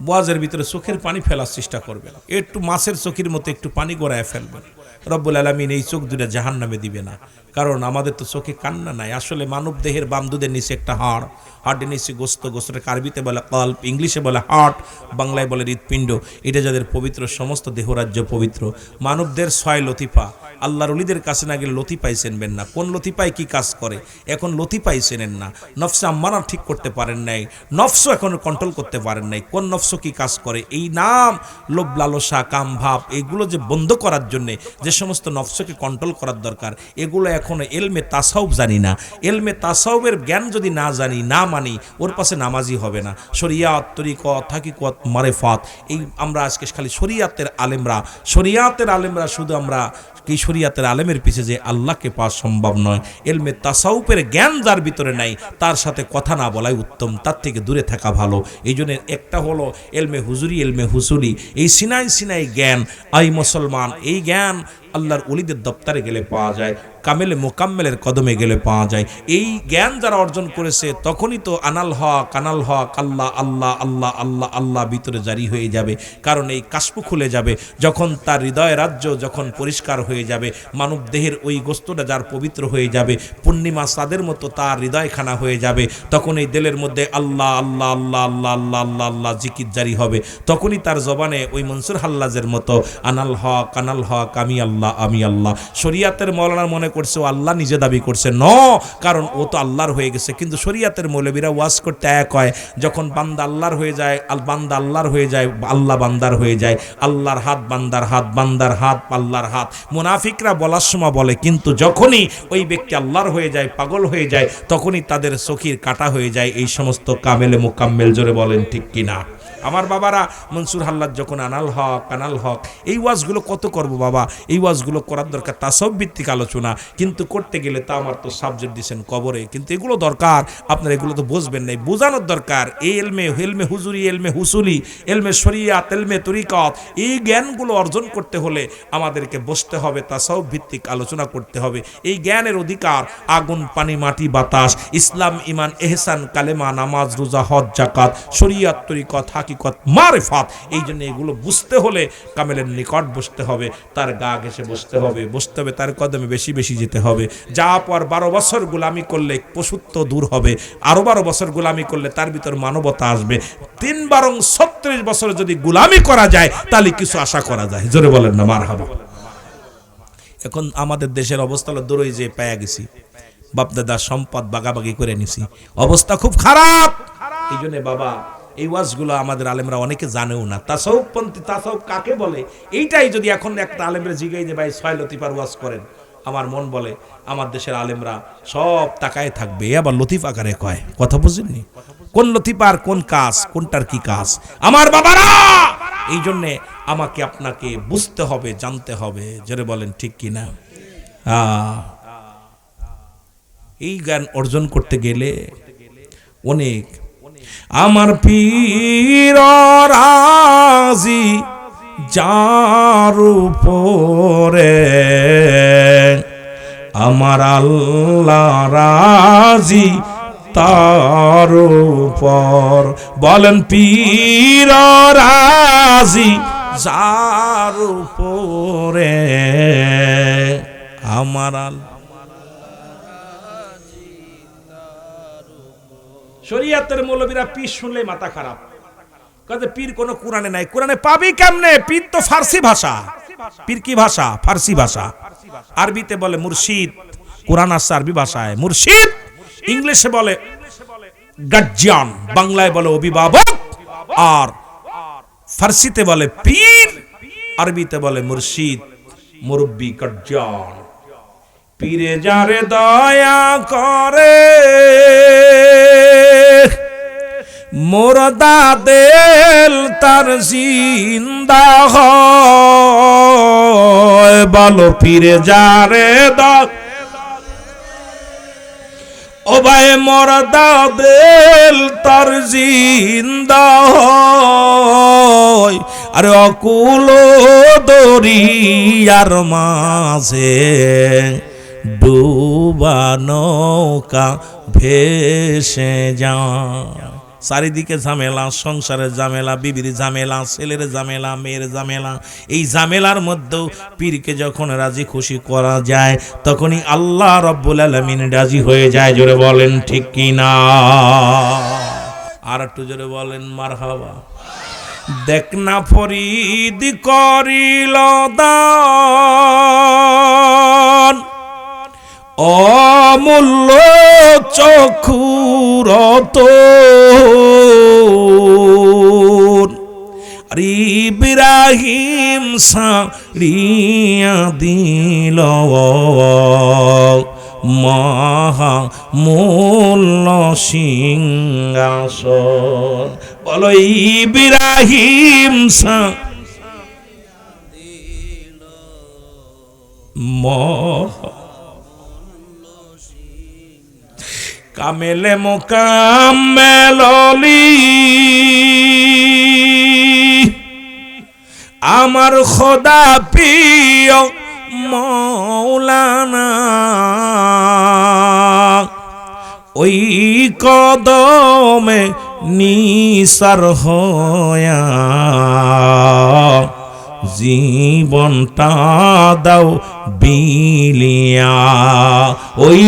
ওয়াজের ভিতরে চোখের পানি ফেলার চেষ্টা করবেন, একটু মাছের চোখের মতো একটু পানি গড়ায় ফেলবেন। রব্বুল আলামিন এই চোখ দুটা জাহান্নামে দিবে না, কারণ আমাদের তো চোখে কান্না নাই। আসলে মানব দেহের বাম দুধের নিচে একটা হাড়, হাড়ের নিচে গোস্ত, গোস্তটাকে আরবিতে বলে কল্প, ইংলিশে বলে হার্ট, বাংলায় বলে হৃৎপিণ্ড। এটা যাদের পবিত্র, সমস্ত দেহরাজ্য পবিত্র। মানবদের 6 লতিফা, আল্লাহর ওলিদের কাছে না গেলে লতিফাই চেনবেন না। কোন লতিফায় কি কাজ করে এখন লতিফাই চেনেন না। নফসে আম্মারা ঠিক করতে পারেন নাই, নফস এখন কন্ট্রোল করতে পারেন নাই। কোন নফস কি কাজ করে, এই নাম লোভ লালসা কাম ভাব, এগুলো যে বন্ধ করার জন্যে যে সমস্ত নফসকে কন্ট্রোল করার দরকার, এগুলো এখনো এলমে তাসাউফ জানি না। এলমে তাসাউফের জ্ঞান যদি না জানি, না মানি, ওর পাশে নামাজি হবে না। শরিয়াত, তরিকত, হাকিকত, মারেফাত, এই আমরা আজকে খালি শরিয়াতের আলেমরা, শরিয়াতের আলেমরা, শুধু আমরা কি শরিয়াতের আলেমের পিছে যে আল্লাহকে পাওয়া সম্ভব নয়। এলমে তাসাউফের জ্ঞান যার ভিতরে নাই, তার সাথে কথা না বলাই উত্তম, তার থেকে দূরে থাকা ভালো। এই জন্য একটা হলো এলমে হুজুরি, এলমে হুসুলি, এই সিনাই সিনাই জ্ঞান। আই মুসলমান, এই জ্ঞান আল্লাহর ওলিদের দপ্তরে গেলে পাওয়া যায়, কামেলে মোকাম্মেলের কদমে গেলে পাওয়া যায়। এই জ্ঞান যারা অর্জন করেছে তখনই তো আনাল হক আল্লাহ আল্লাহ আল্লাহ আল্লাহ আল্লাহ ভিতরে জারি হয়ে যাবে। কারণ এই কাশফু খুলে যাবে যখন তার হৃদয় রাজ্য যখন পরিষ্কার হয়ে যাবে, মানব দেহের ওই গোস্তটা যার পবিত্র হয়ে যাবে, পূর্ণিমা চাঁদের মতো তার হৃদয়খানা হয়ে যাবে, তখন এই দিলের মধ্যে আল্লাহ আল্লাহ আল্লাহ আল্লাহ আল্লাহ আল্লাহ আল্লাহ জিকির জারি হবে। তখনই তার জবানে ওই মনসুর হাল্লাজের মতো আনাল হক আমি আল্লাহ, আমি আল্লাহ। শরিয়াতের মৌলানা মনে করছে ও আল্লাহ নিজে দাবি করছে, ন, কারণ ও তো আল্লাহর হয়ে গেছে। কিন্তু শরিয়াতের মৌলবীরা ওয়াজ করতে এক হয়, যখন বান্দা আল্লাহর হয়ে যায়, বান্দা আল্লাহর হয়ে যায়, আল্লাহ বান্দার হয়ে যায়, আল্লাহর হাত বান্দার হাত, বান্দার হাত আল্লাহর হাত। মুনাফিকরা বলার সময় বলে, কিন্তু যখনই ওই ব্যক্তি আল্লাহর হয়ে যায়, পাগল হয়ে যায়, তখনই তাদের চোখের কাটা হয়ে যায় এই সমস্ত কামেলে মোকাম্মেল। জোরে বলেন ঠিক কিনা? আমার বাবারা, মনসুর হাল্লাদ যখন আনাল হক, এই ওয়াজগুলো কত করব বাবা? এই ওয়াজগুলো করার দরকার তাসাউফ ভিত্তিক আলোচনা, কিন্তু করতে গেলে তা আমার তো সাবজেক্ট দিয়েছেন কবরে, কিন্তু এগুলো দরকার। আপনারা এগুলো তো বুঝবেন নাই, বোঝানোর দরকার। এই এলমে হুজুরি, এলমে হুসুলি, এলমে শরিয়াত, এলমে তরিকত, এই জ্ঞানগুলো অর্জন করতে হলে আমাদেরকে বসতে হবে, তাসাউফ ভিত্তিক আলোচনা করতে হবে। এই জ্ঞানের অধিকার আগুন, পানি, মাটি, বাতাস, ইসলাম, ইমান, এহসান, কালেমা, নামাজ, রোজা, হজ, যাকাত, শরিয়াত, তরিকত, হাকিকত, মারিফাত। এই জন্য এগুলো বুঝতে হলে কামেলের নিকট বসতে হবে, তার গা ঘেঁষে বসতে হবে, তার কদমে বেশি বেশি যেতে হবে। যা পর 12 বছর গোলামি করলে পশুত্ব দূর হবে, আরো 12 বছর গোলামি করলে তার ভিতর মানবতা আসবে। 3 বারং 36 বছর যদি গোলামি করা যায় তাহলে কিছু আশা করা যায়। জোরে বলেন না মারহাবা। এখন আমাদের দেশের অবস্থা হলো দূরই যে পেয়ে গেছি, বাপদাদা সম্পদ বাগাবাগি করে নিছি, অবস্থা খুব খারাপ। এই জন্য বাবা, এই ওয়াজগুলো আমাদের আলেমরা অনেকে জানেও না। তাসাউফপন্থী, তাসাউফ কাকে বলে এইটাই যদি এখন একটা আলেমরা জিগাই যে ভাই 6 লতিফার ওয়াজ করেন, আমার মন বলে আমার দেশের আলেমরা সব তাকায় থাকবে, আবার লতিফ আকারে কয়। কথা বুঝেননি? কোন লতিফার কোন কাজ, কোনটার কি কাজ আমার বাবারা? এই জন্যে আমাকে আপনাকে বুঝতে হবে, জানতে হবে। জোরে বলেন ঠিক কিনা? এই জ্ঞান অর্জন করতে গেলে অনেক। আমার পীর রাজি যার উপরে, আমার আল্লাহ রাজি তার উপর। বলেন পীর রাজি যার উপরে, আমার শরীয়তের মৌলবীরা পীর শুনলে মাথা খারাপ, কাজে পীর কোনো কোরআনে নাই। কোরআনে পাবি কেমনে? পীর তো ফার্সি ভাষা। পীর কি ভাষা? ফার্সি ভাষা। আরবিতে বলে মুর্শিদ, কোরআন আসছে আরবি ভাষায়। মুর্শিদ ইংলিশে বলে গার্জিয়ান, বাংলায় বলে অভিভাবক, আর ফার্সিতে বলে পীর, আরবিতে বলে মুর্শিদ, মুরব্বি, গার্জিয়ান। পীরে যারে দয়া করে মুর্দা দিল তার জিন্দা হয়। বলো পীরে যারে দয়া, ও ভাই মুর্দা দিল তার জিন্দা হয়। আরে অকুল দরিয়ার মাঝে ডুবা নৌকা ভেসে যায়। চারিদিকে ঝামেলা, সংসারের ঝামেলা, বিবির ঝামেলা, ছেলের ঝামেলা, মেয়ের ঝামেলা। এই ঝামেলার মধ্যেও পীরকে যখন রাজি খুশি করা যায় তখনই আল্লাহ রব্বুল আলামিন রাজি হয়ে যায়। জোরে বলেন ঠিক কি না? আর একটু জোরে বলেন মারহাবা। দেখ না ফরিদ করিল দান অমূল্য চক্ষুরত, ইব্রাহিম সারিয়া দিল মহামূল্য সিংহাসন। বলো ইব্রাহিম কামেলে মোকাম্মেলি আমার খোদা প্রিয় মৌলানা, ওই কদমে নিসার হয়া জীবনটা দাও বিলিয়া। ওই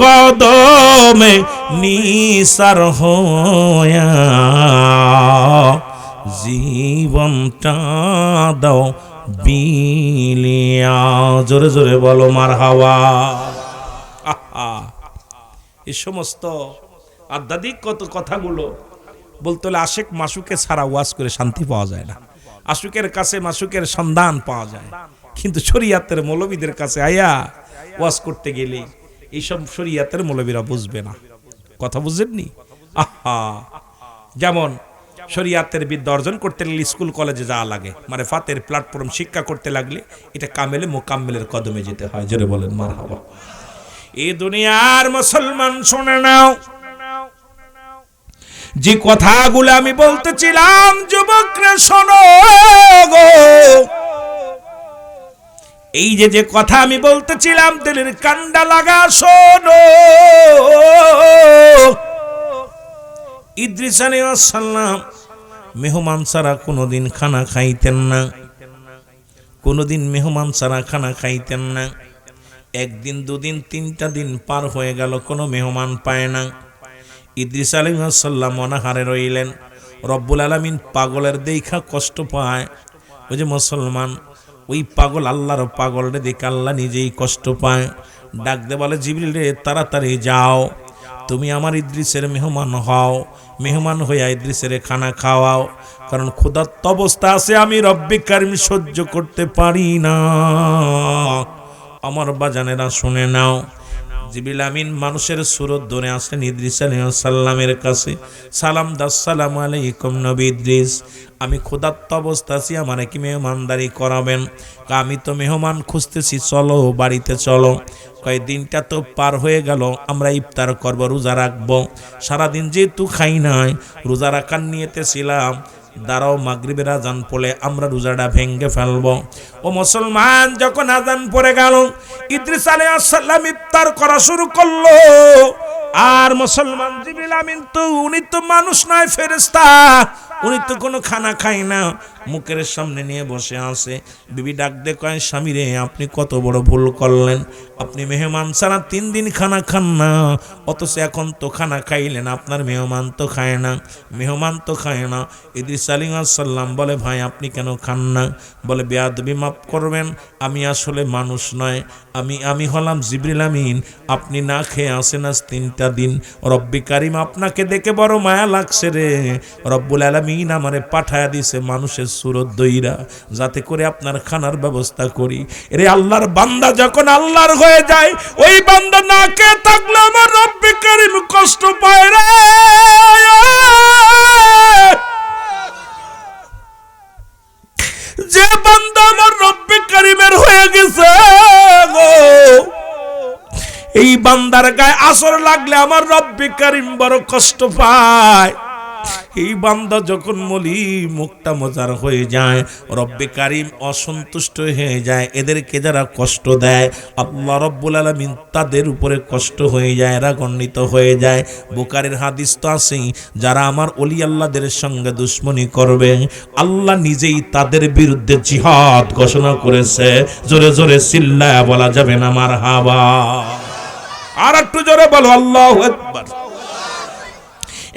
কদমে নিসার হয়া জীবনটা দাও বিলিয়া। জোরে জোরে বলো মারহাবা। এই সমস্ত আধ্যাত্মিক কত কথাগুলো বলতে হলে আশেক মাসুকে ছাড়া ওয়াজ করে শান্তি পাওয়া যায় না। আশুকের কাছে মাসুকের সন্ধান পাওয়া যায়, কিন্তু শরীয়তের মৌলবীদের কাছে আয়া ওয়াজ করতে গেলে এইসব শরীয়তের মৌলবীরা বুঝবে না। কথা বুঝেননি? যেমন শরীয়তের বিদ্যা অর্জন করতে গেলে স্কুল কলেজে যাওয়া লাগে, মানে ফাতের প্ল্যাটফর্ম শিক্ষা করতে লাগলে এটা কামেলে মোকাম্মেলের কদমে যেতে হয়। জোরে বলেন মারহাবা। এই দুনিয়ার মুসলমান শুনে নাও, যে কথাগুলো আমি বলতেছিলাম যুবকরা শোনো গো। এই যে কথা আমি বলতেছিলাম দিলের কান্ডা লাগা শোনো। ইদ্রিস আলাইহিস সালাম মেহমান ছাড়া কোনোদিন খানা খাইতেন না, কোনোদিন মেহমান ছাড়া খানা খাইতেন না। একদিন দুদিন তিনটা দিন পার হয়ে গেল, কোনো মেহমান পায় না। ইদ্রিস আলাইহিস সালাম অনাহারে রইলেন। রব্বুল আলামিন পাগলের দেখা কষ্ট পায়। ওই যে মুসলমান, ওই পাগল আল্লাহর পাগল রে দেখে আল্লাহ নিজেই কষ্ট পায়। ডাক দে বলে, জিবরিল রে তাড়াতাড়ি যাও, তুমি আমার ইদ্রিসের মেহমান হও, মেহমান হইয়া ইদ্রিসের খানা খাওয়াও, কারণ ক্ষুধার্ত অবস্থা আছে, আমি রব্বে কারিম সহ্য করতে পারি না। আমার বাজানেরা শুনে নাও, জিবরিল আমিন মানুষের সুরত ধরে আসলেন ইদ্রিস আলাইহিস সালামের কাছে। সালাম দাস, আসসালামু আলাইকুম নবী ইদ্রিস, আমি ক্ষুধার্ত অবস্থা আছি, আমার কি মেহমানদারি করাবেন? আমি তো মেহমান খুঁজতেছি, চলো বাড়িতে চলো। কয় দিনটা তো পার হয়ে গেল, আমরা ইফতার করব, রোজা রাখবো। সারাদিন যেহেতু খাই নাই, রোজা রাখার নিয়েতে ছিলাম, দাঁড়াও মাগরিবের আজান পড়লে আমরা রোজাটা ভেঙ্গে ফেলবো। ও মুসলমান, যখন আজান পড়ে গেল ইদ্রিস আলাইহিস সালাম ইফতার করা শুরু করলো। আর মুসলমান জিবরিল আমিন তো উনি তো মানুষ নয়, ফেরেশতা, উনি তো কোনো খানা খায় না। মুখের সামনে নিয়ে বসে আছে। বিবি ডাক দে কয়, স্বামী রে, আপনি কত বড় ভুল করলেন। আপনি মেহমান ছাড়া 3 দিন খানা খান না, অথচ এখন তো খানা খাইলেন। আপনার মেহমান তো খায় না, মেহমান তো খায় না। ইদ্রিস আলাইহিস সালাম বলে, ভাই আপনি কেন খান না? বলে, বেয়াদবি মাফ করবেন, আমি আসলে মানুষ নয়, আমি হলাম জিবরিল আমিন। আপনি না খেয়ে আসেন আজ 3টা দিন। রব্বি কারিম আপনাকে দেখে বড় মায়া লাগছে রে। রব্বুল আলামিন আমারে পাঠায়া দিছে মানুষের সুরত দইরা, যাতে করে আপনার খানার ব্যবস্থা করি। রে আল্লাহর বান্দা যখন আল্লাহর হয়ে যায়, ওই বান্দা না খেয়ে থাকলে আমার রব্বি কারিম কষ্ট পায় রে। যে বান্দা আমার রব্বি কারিমের হয়ে গেছে গো, এই বান্দার গায়ে আসর লাগলে আমার রব্বি কারিম বড় কষ্ট পায়। এই বান্দা যখন মলি মুখটা মজার হয়ে যায়, রব্বি কারিম অসন্তুষ্ট হয়ে যায়। এদেরকে যারা কষ্ট দেয়, আল্লাহ রব্বুল আলামিন তাদের উপরে কষ্ট হয়ে যায়, রাগান্বিত হয়ে যায়। বুখারীর হাদিস তো আছেই, যারা আমার ওলি আল্লাহদের সঙ্গে দুশ্মনী করবে, আল্লাহ নিজেই তাদের বিরুদ্ধে জিহাদ ঘোষণা করেছে। জোরে জোরে চিল্লায়া বলা যাবে না মারহাবা? আর একটু জোরে বলো আল্লাহু আকবার।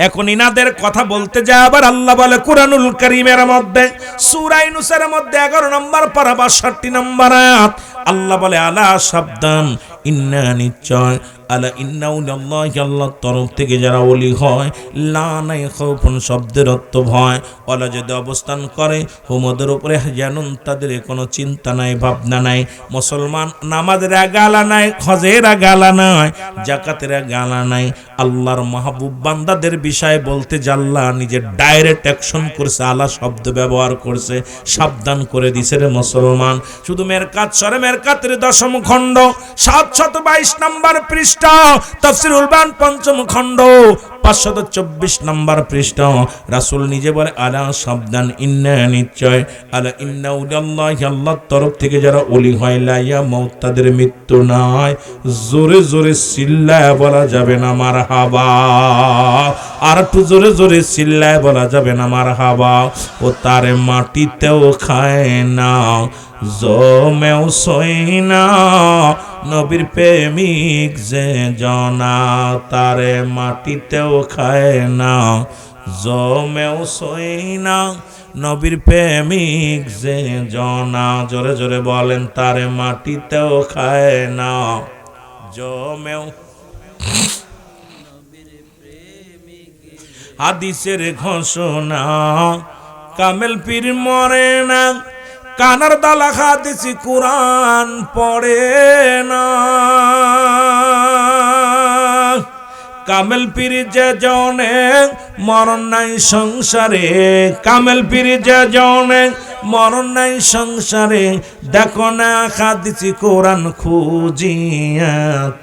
এখন ইনাদের কথা বলতে যায় আবার আল্লাহ বলে কুরআনুল কারীমের মধ্যে সূরা ইউনূসের মধ্যে 11 নম্বর পারা 62 নম্বর আয়াত, আল্লাহ বলে, আলা সাবধান, ইন্না নিশ্চয়, আলা ইন্নাউল্লাহি আল্লাহর তরফ থেকে যারা ওলি হয়, লা নাই খাউফুন শব্দের অর্থ ভয়, ওয়ালা যদি অবস্থান করে হুমদের উপরে জানুন, তাদের কোনো চিন্তা নাই, ভাবনা নাই। মুসলমান নামাজের গালা নাই, হজের গালা নাই, যাকাতের গালা নাই। আল্লাহর মাহবুব বান্দাদের বিষয়ে বলতে জাল্লা নিজে ডাইরেক্ট অ্যাকশন করছে, আলা শব্দ ব্যবহার করছে, সাবধান করে দিছে রে মুসলমান। শুধু মেরকাত সরে মেরকাতের 10ম খণ্ড 722 নম্বর পৃষ্ঠা, তাফসীরুল বায়ান 5ম খণ্ড 524 নম্বর পৃষ্ঠা, রাসূল নিজে বলে, আলা সাবধান, ইন্না নিশ্চয়, আলা ইন্নাউল্লাহি আল্লাহর তরফ থেকে যারা ওলি হয়, লা ইয়ামুত তাদের মৃত্যু নাই। জোরে জোরে চিল্লায় বলা যাবে না মারহাবা? আর একটু জোরে জোরে চিল্লায় বলা যাবে না মারহাবা? ও তারে মাটিতেও খায় না, জমেও সই না, নবীর প্রেমিক যে জনা, তারে মাটিতেও খায় না, জমেও সই না, নবীর প্রেমিক যে জনা। জোরে জোরে বলেন, তারে মাটিতেও খায় না, জমেও। হাদিসের ঘোষণা, কামেল পীর মরে না, কানার দালা হাদিসি কুরআন পড়ে না। কামেল পীর যে জনে মরণ নাই সংসারে, কামেল পীর যে জনে মরণ নাই সংসারে, দেখো না হাদিসি কুরআন খুঁজিয়া,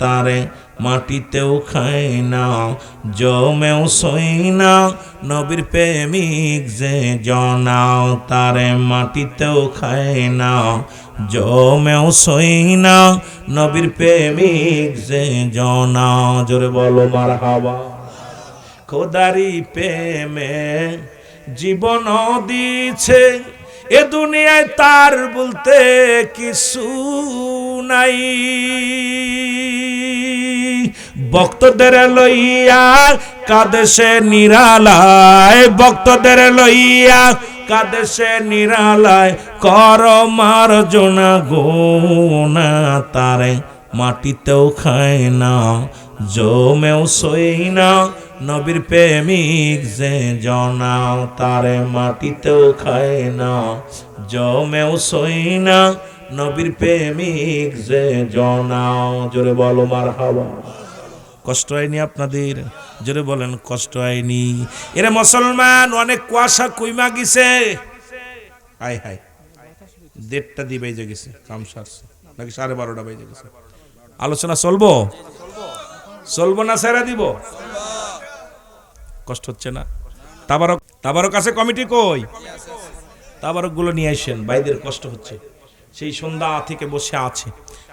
তারে মাটিতেও খায় না, জমেও সই না, নবীর প্রেমিক যে জনাও, তারে মাটিতেও খায় না, জমেও সই না, নবীর প্রেমিক যে জনাও। জোরে বলো মারহাবা। খোদারি প্রেমে জীবন দিছে, এ দুনিয়ায় তার বলতে কিছু নাই। ভক্তদের লইয়া কাদেশে নিরালায়, ভক্তদের লইয়া কাদেশে নিরালায়, কর মার্জনা গোনা, তারে মাটিতেও খায় না, জমেও সই না, নবীর প্রেমিক যে জনাও, তারে মাটিতেও খায় না, জমেও সই না, নবীর প্রেমিক যে জনাও। জোরে বলো মারহাবা। কষ্ট হয়নি আপনাদের? জোরে বলেন, কষ্ট হয়নি? এরে মুসলমান, অনেক কুয়াশা কইমা গেছে। হায় হায়, 1:30 দিয়ে বেজে গেছে, কাম সারছে নাকি 12:30 বেজে গেছে। আলোচনা চলবো? চলবো না ছেড়ে দিব? কষ্ট হচ্ছে না? তাবারক আছে? কমিটি কই? তাবারক গুলো নিয়ে আসেন, ভাইদের কষ্ট হচ্ছে, সেই সন্ধ্যা থেকে বসে আছে।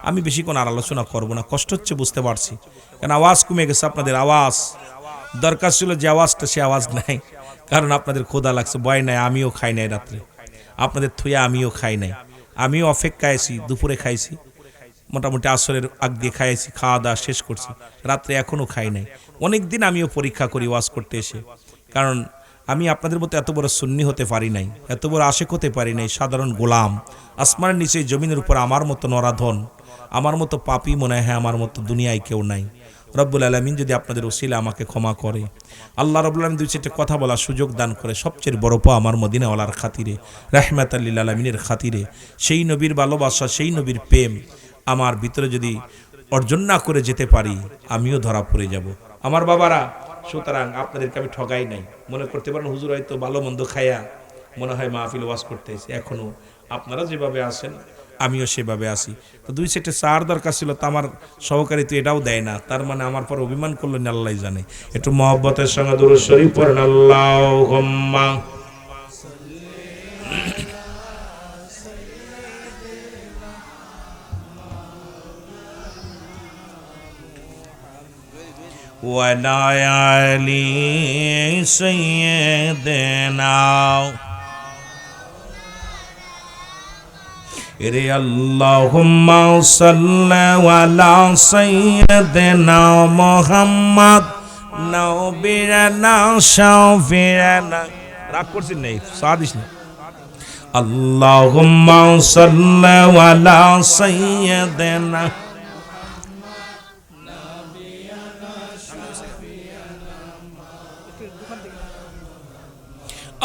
আমি বেশিক্ষণ আর আলোচনা করব না, কষ্ট হচ্ছে বুঝতে পারছি, কারণ আওয়াজ কমে গেছে। আপনাদের আওয়াজ দরকার ছিল, যে আওয়াজটা সে আওয়াজ নাই, কারণ আপনাদের ক্ষুধা লাগছে, ভয় নাই, আমিও খাই নাই রাত্রে। আপনাদের থুয়া আমিও খাই নাই, আমিও অপেক্ষায় আছি, দুপুরে খাইছি, মোটামুটি আসরের আগ দিয়ে খাইছি, খাওয়া দাওয়া শেষ করছি, রাত্রে এখনও খাই নাই। অনেক দিন আমিও পরীক্ষা করি ওয়াজ করতে এসে, কারণ আমি আপনাদের মতো এত বড় সুন্নি হতে পারি নাই, এত বড় আশেক হতে পারি নাই, সাধারণ গোলাম। আসমানের নিচে জমিনের উপর আমার মতো নরাধন, আমার মতো পাপী মনে হয় আমার মতো দুনিয়ায় কেউ নাই। রব্বুল আলামিন যদি আপনাদের ওসিলা আমাকে ক্ষমা করে, আল্লাহ রব্বুল আলামিন দুই চারটে কথা বলার সুযোগ দান করে, সবচেয়ে বড় পাওয়া আমার মদিনাওয়ালার খাতিরে, রাহমাতাল লিল আলামিনের খাতিরে, সেই নবীর ভালোবাসা, সেই নবীর প্রেম আমার ভিতরে যদি অর্জন না করে যেতে পারি, আমিও ধরা পড়ে যাব। আমার বাবারা, সুতরাং আপনাদেরকে আমি ঠগাই নাই। মনে করতে পারেন হুজুর হয়তো ভালো মন্দ খায়া মনে হয় মাহফিল ওয়াজ করতে এসে, এখনও আপনারা যেভাবে আসেন আমিও সেভাবে আসি। তো দুই সেটে চার দরকার ছিল, তো আমার সহকারী তো এটাও দেয় না, তার মানে আমার পর অভিমান করলেন আল্লাহ জানে। একটু মহব্বতের সঙ্গে দুরূদ শরীফ পড়েন, আল্লাহুম্মা ওয়ালা আলি সাইয়্যিদিনা রে আল্লাহুম্মা সাল্লি আলা সাইয়্যিদিনা মুহাম্মদ নবিয়ানা শাফিয়ানা। রাগ করছেন নাই, সাদিস না। আল্লাহুম্মা সাল্লি আলা সাইয়্যিদিনা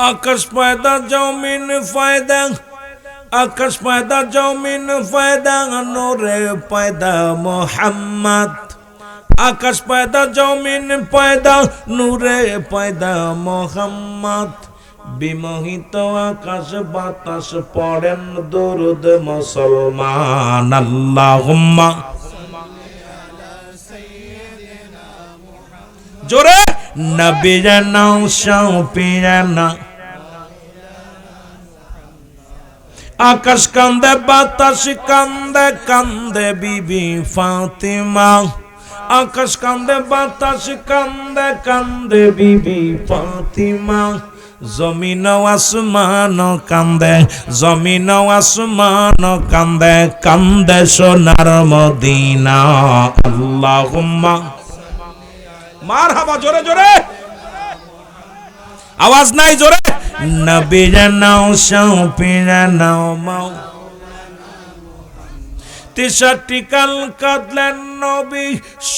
আকাশ পয়দা জমিন ফায়দা, আকাশ পয়দা জমিন ফায়দা, নূরে পয়দা মোহাম্মদ। আকাশ পয়দা জমিন পয়দা, নূরে পয়দা মোহাম্মদ। বিমোহিত আকাশ বাতাস পড়েন দরুদ মুসলমান। আল্লাহুম্মা জোরে নবিয়ানা শাফিয়ানা। আকাশ কান্দে বাতাস কান্দে, কান্দে বিবি ফাতিমা। আকাশ কান্দে বাতাস কান্দে, কান্দে বিবি ফাতিমা। জমিন আসমান কান্দে, জমিন আসমান কান্দে, কান্দে সোনার মদিনা। আল্লাহুম্মা মারহাবা, জোরে জোরে আওয়াজ নাই, জোরে নবিয়ানা শাফিয়ানা মাওলানা। 63 কাল কাঁদলেন নবী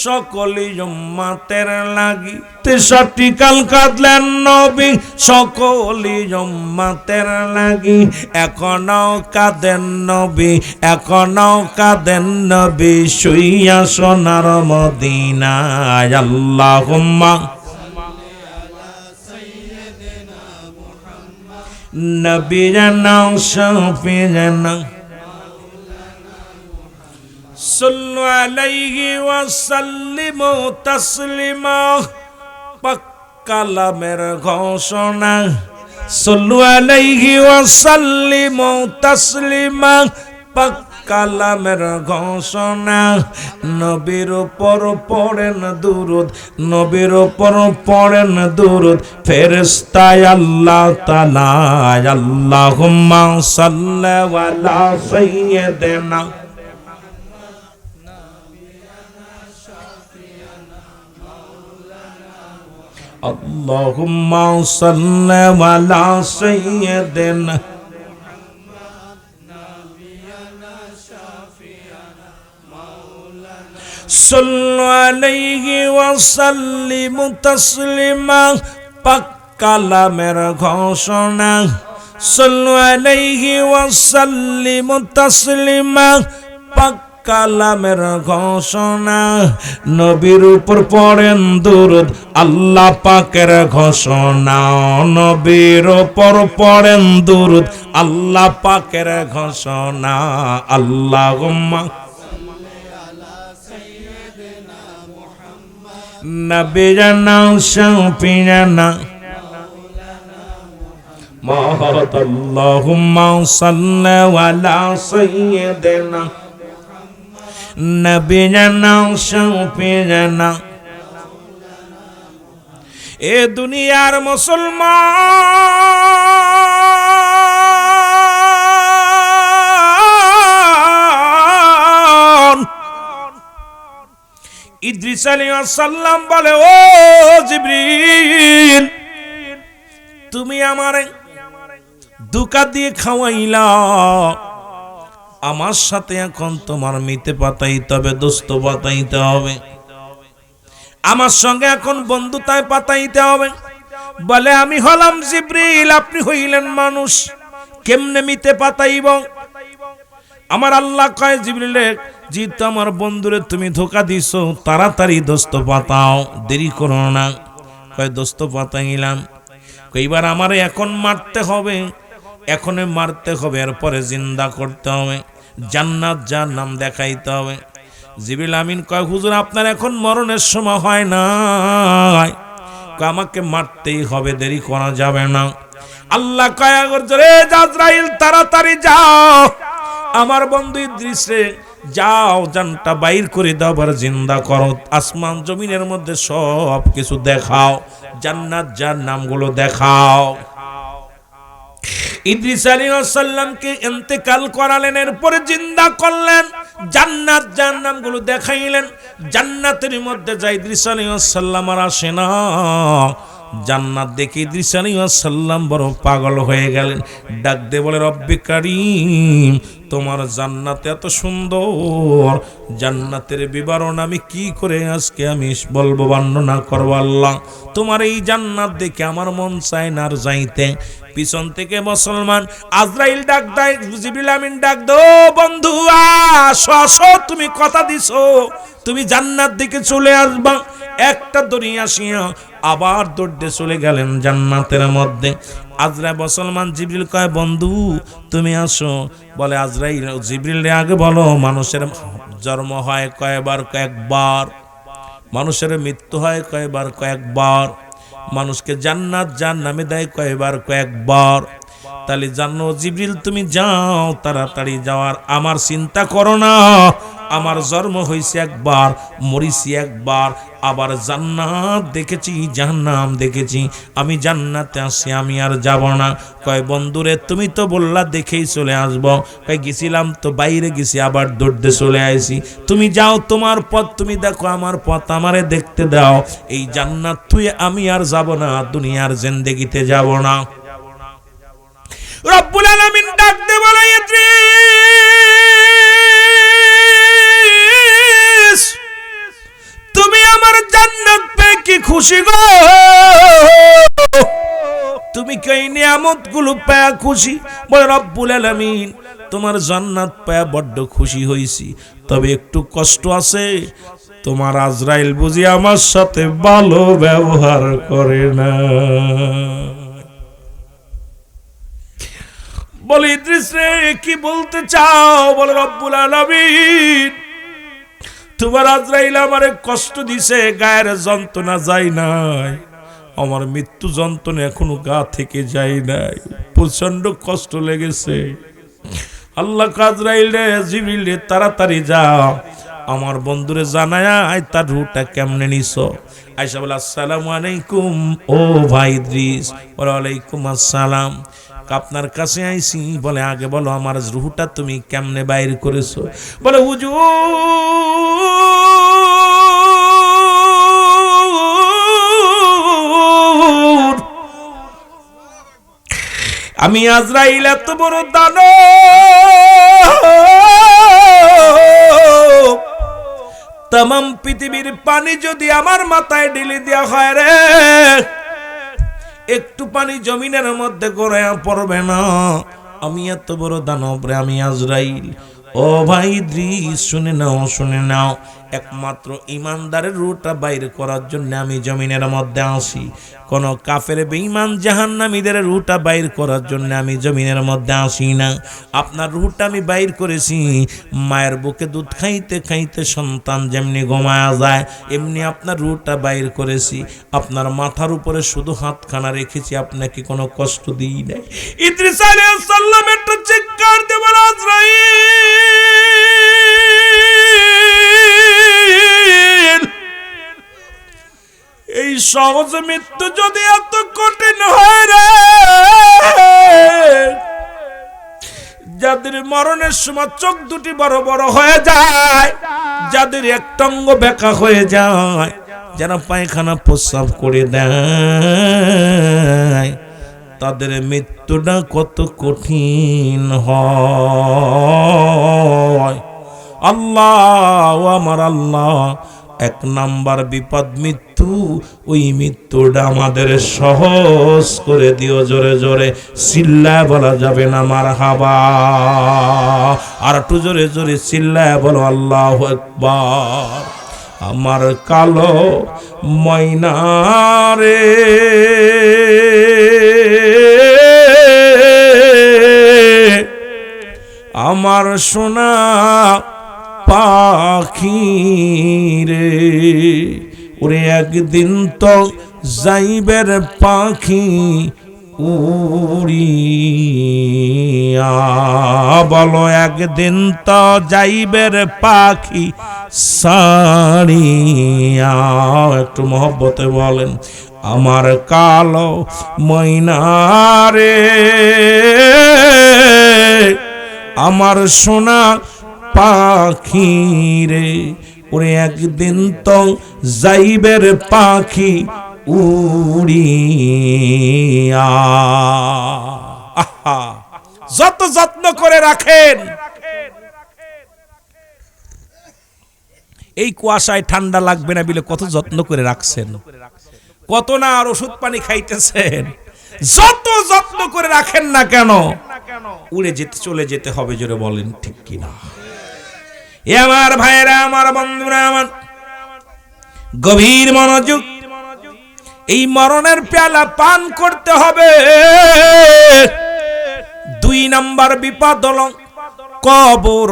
সকলি উম্মতের লাগি। 63 কাল কাঁদলেন নবী সকলি উম্মতের লাগি। এখনো কাঁদেন নবী, এখনো কাঁদেন নবী, শুইয়া সোনার মদিনায়। আল্লাহুম্মা নবিয়ানা শাফিয়ানা সাল্লু আলাইহি ওয়া সাল্লিমু তাসলিমা। পাক কালামের ঘোষণা, সাল্লু আলাইহি ওয়া সাল্লিমু তাসলিমা। পাক কালামের ঘোষণা, নবীর উপর পড়েন দুরুদ, নবীর উপর পড়েন দুরুদ ফেরেশতা আল্লাহ তাআলা। আল্লাহুম্মা সাল্লি আলা সাইয়্যিদিনা আল্লাহুম্মা সাল্লি আলা সাইয়্যিদিনা সাল্লু আলাইহি ওয়া সাল্লিমু তাসলিমা। পাক কালামের ঘোষণা, সাল্লু আলাইহি ওয়া সাল্লিমু তাসলিমা। পাক কালামের ঘোষণা, নবীর উপর পড়েন দুরুদ আল্লাহ পাকের ঘোষণা। নবীর উপর পড়েন দুরুদ আল্লাহ পাকের ঘোষণা। আল্লাহুম্মা নবিয়ানা শাফিয়ানা মাওলানা। আল্লাহুম্মা সাল্লি আলা সাইয়্যিদিনা নবিয়ানা শাফিয়ানা। এ দুনিয়ার মুসলমান ইদ্রিস আলাইহিস সালাম বলে, ও জিবরিল, তুমি আমারে ধোঁকা দিয়ে খাওয়াইলা, আমার সাথে এখন তোমার মিতে পাতাইতে হবে, দোস্ত পাতাইতে হবে, আমার সঙ্গে এখন বন্ধুতায় পাতাইতে হবে। বলে, আমি হলাম জিবরিল, আপনি হইলেন মানুষ, কেমনে মিতে পাতাইব? আমার আল্লাহ কয় জিবরিলে, জি তো আমার বন্ধুরে তুমি ধোঁকা দিছো, তাড়াতাড়ি দোস্ত পাতাও, দেরি করো না। কয় দোস্ত পাতাইলাম। কইবার আমারে এখন মারতে হবে, এখনই মারতে হবে, এরপরে জিন্দা করতে হবে, জান্নাত জাহান্নাম দেখাইতে হবে। জিবরিল আমিন কয়, হুজুর আপনার এখন মরণের সময় হয় না, আমাকে মারতেই হবে, দেরি করা যাবে না। আল্লাহ কয়, রে আজরাইল, তাড়াতাড়ি যাও, আমার বন্ধু ইদ্রিসে যাও, জানটা বাইর করে দাও, আবার জিন্দা করো, আসমান জমিনের মধ্যে সব কিছু দেখাও, জান্নাত জাহান্নামগুলো দেখাও। ইদ্রিস আলাইহিস সালামকে ইন্তেকাল করালেন, এরপরে জিন্দা করলেন, জান্নাত জাহান্নামগুলো দেখাইলেন। জান্নাতের মধ্যে যাই ইদ্রিস আলাইহিস সালাম আর আসে না, জান্নাত দেখে ইদ্রিস আলাইহিস সালাম বড় পাগল হয়ে গেলেন। ডাক দিয়ে বলে, রব্বে কারীম, তোমার জান্নাত এত সুন্দর, জান্নাতের বিবরণ আমি কি করে আজকে আমি বলবো, বর্ণনা করবো আল্লাহ, তোমার এই জান্নাত দেখে আমার মন চায় না আর যাইতে। পিছন থেকে মুসলমান আজরাইল ডাক দেয়, জিবরিল আমিন ডাক দো, বন্ধু আসো আসো, তুমি কথা দিছো তুমি জান্নাত দিকে চলে আসবা। একটা দড়ি আসিয়া আবার দৌড়ে চলে গেলেন জান্নাতের মধ্যে। আজরাইল মুসলমান জিবরিল কয়, বন্ধু তুমি আসো। বলে আজরাইল, জিবরিল আগে বলো, মানুষের জন্ম হয় কয়বার? কয়েকবার। মানুষের মৃত্যু হয় কয়বার? কয়েকবার। মানুষকে জান্নাত জাহান্নামে দেয় কয়বার? কয়েকবার। তাহলে জানো জিবরিল, তুমি যাও, তাড়াতাড়ি যাওয়ার, আমার চিন্তা করো না, আমার জন্ম হয়েছে একবার, মরিছি একবার, আবার জান্নাত দেখেছি, জাহান্নাম দেখেছি, আমি জান্নাতে আসি, আমি আর যাব না। কয় বন্ধুরে, তুমি তো বললা দেখেই চলে আসবো। কয় গেছিলাম তো, বাইরে গেছি, আবার দৌড়তে চলে আইছি। তুমি যাও, তোমার পথ তুমি দেখো, আমার পথ আমারে দেখতে দাও। এই জান্নাত তুই আমি আর যাব না, দুনিয়ার জিন্দেগিতে যাব না। রব্বুল আলামিন ডাক দে বলে, ইদ্রিস, তুমি আমার জান্নাত পেয়ে কি খুশি গো? তুমি কি এই নিয়ামতগুলো পেয়ে খুশি? বলে, রব্বুল আলামিন, তোমার জান্নাত পেয়ে বড্ড খুশি হইছি, তবে একটু কষ্ট আছে, তোমার আজরাইল বুঝি আমার সাথে ভালো ব্যবহার করে না। বলে, ইদ্রিস রে, কি বলতে চাও? বলে, রব্বুল আলামিন, তোমার আজরাইল আমারে কষ্ট দিছে, গায়ের যন্ত্রণা যায় নাই, আমার মৃত্যু যন্ত্রণা এখনো গা থেকে যায় নাই, প্রচন্ড কষ্ট লেগেছে। আল্লাহ আজরাইল রে, জিবরিল রে, তাড়াতাড়ি যাও, আমার বন্ধুরে জানায়া তার রূহটা কেমনে নিছো। আয়েশা বলে, আসসালামু আলাইকুম ও ভাই ইদ্রিস। বলে, ওয়ালাইকুম আসসালাম, আপনার কাছে আইছি। বলে, আগে বলো, আমার রূহটা তুমি কেমনে বাইর করেছো? বলে, হুজুর, আমি আজরাইল এত বড় দানব, তামাম পৃথিবীর পানি যদি আমার মাথায় ঢেলে দেওয়া হয় রে, একটু পানি জমিনের মধ্যে গড়াইয়া পড়বে না। আমি এত বড় দানব রে, আমি আজরাইল। ও ভাই ইদ্রিস, শুনে নাও, শুনে নাও, একমাত্র ইমানদারের রূহটা বাইর করার জন্য আমি জমিনের মধ্যে আসি। কোন কাফের বেঈমান জাহান্নামীদের রূহটা বাইর করার জন্য আমি জমিনের মধ্যে আসি না। আপনার রূহটা আমি বাইর করেছি, মায়ের বুকে দুধ খাইতে খাইতে সন্তান যেমনি ঘুমায়া যায়, এমনি আপনার রূহটা বাইর করেছি। আপনার মাথার উপরে শুধু হাতখানা রেখেছি, আপনাকে কোনো কষ্ট দিই নাই। ইদ্রিস আলাইহিস সালাম একটা চিৎকার দিয়ে বলে, আজরাইল, এই সহজ মৃত্যু যদি এত কঠিন হয় রে, যাদের মরণের সময় চোখ দুটি বড় বড় হয়ে যায়, যাদের একটাঙ্গ বেঁকা হয়ে যায়, যারা পায়খানা প্রস্রাব করে দেয়, তাদের মৃত্যুটা কত কঠিন হয়। আল্লাহ, আমার আল্লাহ, এক নাম্বার বিপদ মৃত্যু, ওই মৃত্যুটা আমাদের সহজ করে দিও। জোরে জোরে চিল্লায় বলা যাবে না মারহাবা? আর একটু জোরে জোরে চিল্লায় বলো আল্লাহু আকবার। আমার কালো ময়না রে, আমার সোনা পাখি রে, ওরে একদিন তো যাইবের পাখি উড়িয়া, বলো একদিন তো যাইবের পাখি সাড়িয়া। একটু মহব্বতে বলেন, আমার কালো ময়না রে, আমার সোনা পাখি রে, ওরে একদিন তো যাইবের পাখি উড়িয়া। আহা, যত যত্ন করে রাখেন, এই কুয়াশায় ঠান্ডা লাগবে না বলে কত যত্ন করে রাখছেন, কত না আর ওষুধ পানি খাইতেছেন। যত যত্ন করে রাখেন না কেন, উড়ে যেতে চলে যেতে হবে। জোরে বলেন ঠিক কিনা? এ আমার ভাইরা, আমার বন্ধুরা, আমার গভীর মনোযোগ, এই মরণের পেয়ালা পান করতে হবে। 2 নাম্বার বিপদ হলো কবর।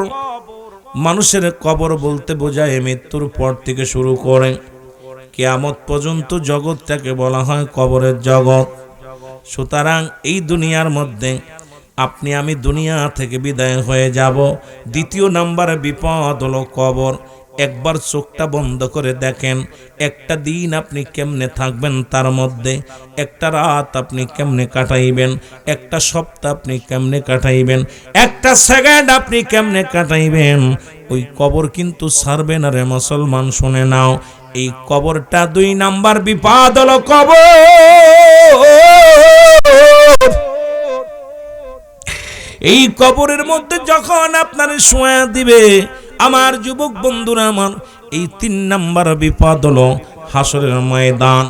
মানুষের কবর বলতে বোঝায় মৃত্যুর পর থেকে শুরু করে কিয়ামত পর্যন্ত জগৎটাকে বলা হয় কবরের জগৎ। সুতরাং এই দুনিয়ার মধ্যে আপনি আমি দুনিয়া থেকে বিদায় হয়ে যাব। 2 নাম্বার বিপদ হলো কবর। একবার চোখটা বন্ধ করে দেখেন, একটা দিন আপনি কেমনে থাকবেন, তার মধ্যে একটা রাত আপনি কেমনে কাটাইবেন, একটা সপ্তাহ আপনি কেমনে কাটাইবেন, একটা সেকেন্ড আপনি কেমনে কাটাইবেন। ওই কবর কিন্তু ছাড়বে না রে মুসলমান, শুনে নাও। এই কবরটা 2 নাম্বার বিপদ হলো কবর। এই কবরের মধ্যে যখন আপনার শোয়া দিবে, আমার যুবক বন্ধুরা আমার, এই 3 নাম্বার বিপদ হলো হাসরের ময়দান।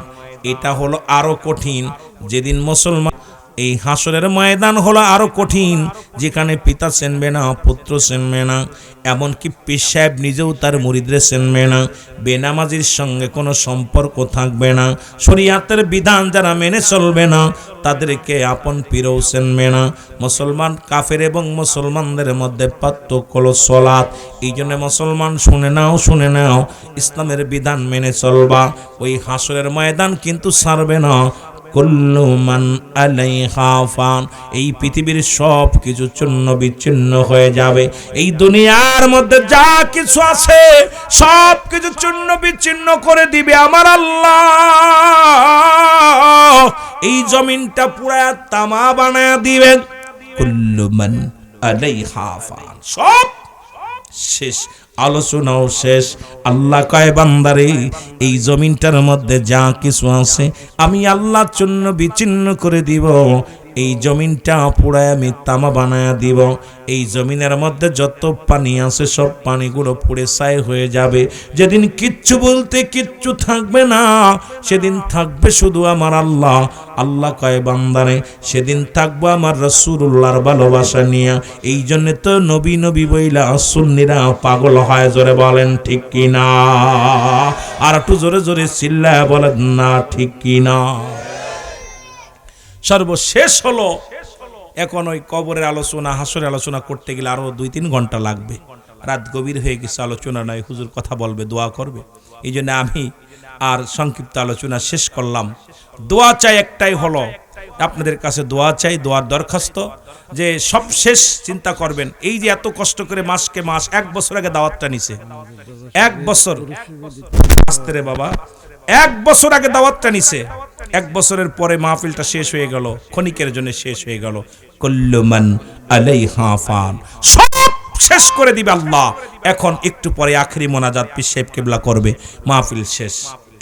এটা হলো আরো কঠিন। যেদিন মুসলমান, এই হাসরের ময়দান হলো আরো কঠিন, যেখানে পিতা চেনবে না, পুত্র চেনবে না, এমনকি পীর সাহেব নিজেও তার মুরিদরে চেনবে না, বেনামাজির সঙ্গে কোনো সম্পর্ক থাকবে না, শরীয়তের বিধান যারা মেনে চলবে না তাদেরকে আপন পীরও চেনবে না। মুসলমান কাফের এবং মুসলমানদের মধ্যে পার্থক্য হলো সালাত। এই জন্য মুসলমান শুনে নাও, ইসলামের বিধান মেনে চলবা। ওই হাসরের ময়দান কিন্তু ছাড়বে না। কুল্লু মান আলাইহা ফান, এই পৃথিবীর সব কিছু চূর্ণ বিচ্ছিন্ন হয়ে যাবে। এই দুনিয়ার মধ্যে যা কিছু আছে সব কিছু চূর্ণ বিচ্ছিন্ন করে দিবে আমার আল্লাহ। এই জমিনটা পুরা তামা বানায়া দিবেন। কুল্লু মান আলাইহা ফান, সব শেষ, আলোচনাও শেষ। আল্লাহ কয় বান্দারে, এই জমিনটার মধ্যে যা কিছু আছে আমি আল্লাহর জন্য বিচ্ছিন্ন করে দিব। এই জমিনটা পুরায় আমি তামা বানায়া দিব। এই জমিনের মধ্যে যত পানি আছে সব পানিগুলো পুড়ে ছাই হয়ে যাবে। যেদিন কিচ্ছু বলতে কিচ্ছু থাকবে না, সেদিন থাকবে শুধু আমার আল্লাহ। আল্লাহ কয় বান্দারে, সেদিন থাকবো আমার রাসূলুল্লাহর ভালোবাসা নিয়ে। এই জন্য তো নবী নবী বইলা সুন্নিরা পাগল হয়। জোরে বলেন ঠিক কিনা? আর একটু জোরে জোরে চিল্লায় বলেন না ঠিক কিনা? সর্বশেষ হলো, এখন ওই কবরের আলোচনা, হাসরের আলোচনা করতে গেলে আরো 2-3 ঘন্টা লাগবে। রাত গভীর হয়ে গেছে, আলোচনা নয়, হুজুর কথা বলবে, দোয়া করবে। এই জন্য আমি আর সংক্ষিপ্ত আলোচনা শেষ করলাম। দোয়া চাই, একটাই হলো আপনাদের কাছে দোয়া চাই, দোয়ার দরখাস্ত যে সব শেষ চিন্তা করবেন। এই যে এত কষ্ট করে মাসকে মাস, 1 বছর আগে দাওয়াতটা নিছে, 1 বছর আসতে রে বাবা, 1 বছর আগে দাওয়াতটা নিছে, 1 বছরের পরে মাহফিলটা শেষ হয়ে গেল, ক্ষণিকের জন্য শেষ হয়ে গেল। কুল্লু মান আলাইহা ফান, সব শেষ করে দিবে আল্লাহ। এখন একটু পরে আখেরি মোনাজাত পীর সাহেব কিবলা করবে, মাহফিল শেষ।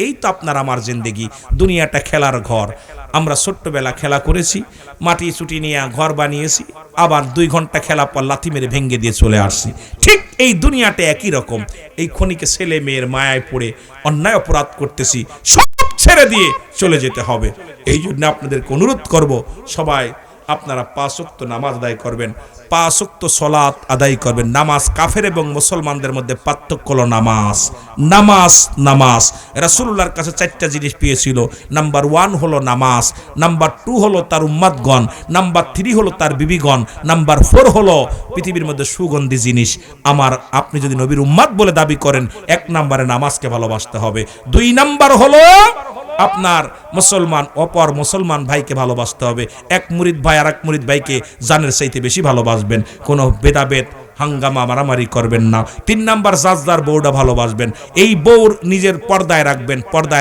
এই তো আপনার আমার জিন্দেগি। দুনিয়াটা খেলার ঘর। আমরা ছোট্টবেলা খেলা করেছি, মাটি চুটি নিয়ে ঘর বানিয়েছি, আবার 2 ঘন্টা খেলা পর লাথি মেরে ভেঙে দিয়ে চলে আসছি। ঠিক এই দুনিয়াটা একই রকম। এই ক্ষণিকে ছেলে মেয়ের মায়ায় পড়ে অন্যায় অপরাধ করতেছি, সব ছেড়ে দিয়ে চলে যেতে হবে। এই জন্য আপনাদেরকে অনুরোধ করব, সবাই আপনারা 5 ওয়াক্ত নামাজ আদায় করবেন, 5 ওয়াক্ত সালাত আদায় করবেন। নামাজ কাফের এবং মুসলমানদের মধ্যে পার্থক্য হলো নামাজ। নামাজ নামাজ রাসূলুল্লাহর কাছে 4টা জিনিস পেয়েছিল। নাম্বার 1 হলো নামাজ, নাম্বার 2 হলো তার উম্মতগণ, নাম্বার 3 হলো তার বিবিগণ, নাম্বার 4 হলো পৃথিবীর মধ্যে সুগন্ধি জিনিস। আপনি যদি নবীর উম্মত বলে দাবি করেন, 1 নম্বরে নামাজকে ভালোবাসতে হবে। 2 নাম্বার হলো আপনার মুসলমান অপর মুসলমান ভাইকে ভালোবাসতে হবে। এক মুরিদ ভাই আর এক মুরিদ ভাইকে জানের চাইতে বেশি ভালোবাসবেন। কোনো ভেদাভেদ হাঙ্গামা মারামারি করবেন না। 3 নাম্বার জাজদার বউটা ভালোবাসবেন। এই বউর নিজের পর্দায়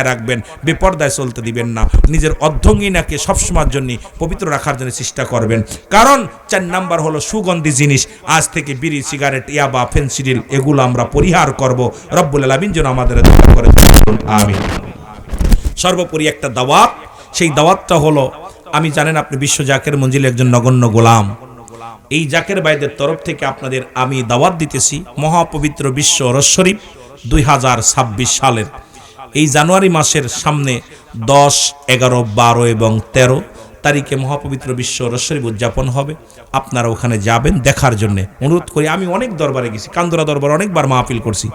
রাখবেন, বেপর্দায় চলতে দিবেন না। নিজের অর্ধাঙ্গিনাকে সবসময়ের জন্য পবিত্র রাখার জন্য চেষ্টা করবেন। কারণ 4 নাম্বার হলো সুগন্ধি জিনিস। আজ থেকে বিড়ি, সিগারেট, ইয়াবা, ফেনসিডিল এগুলো আমরা পরিহার করব। রব্বুল আলামিন যেন আমাদের দয়া করে। আমিন। সর্বোপরি একটা দাওয়াত, সেই দাওয়াতটা হলো, আমি জানেন আপনি বিশ্ব জাকের মঞ্জিলে একজন নগণ্য গোলাম। এই জাকের ভাইদের তরফ থেকে আপনাদের আমি দাওয়াত দিতেছি মহাপবিত্র বিশ্ব রস শরীফ 2026 সালের এই জানুয়ারি মাসের সামনে 10, 11, 12 এবং 13 তারিখে মহাপবিত্র বিশ্ব রস শরীফ উদযাপন হবে। আপনারা ওখানে যাবেন দেখার জন্য। অনুরোধ করি, আমি অনেক দরবারে গেছি, কান্দুরা দরবার অনেকবার মাহফিল করছি,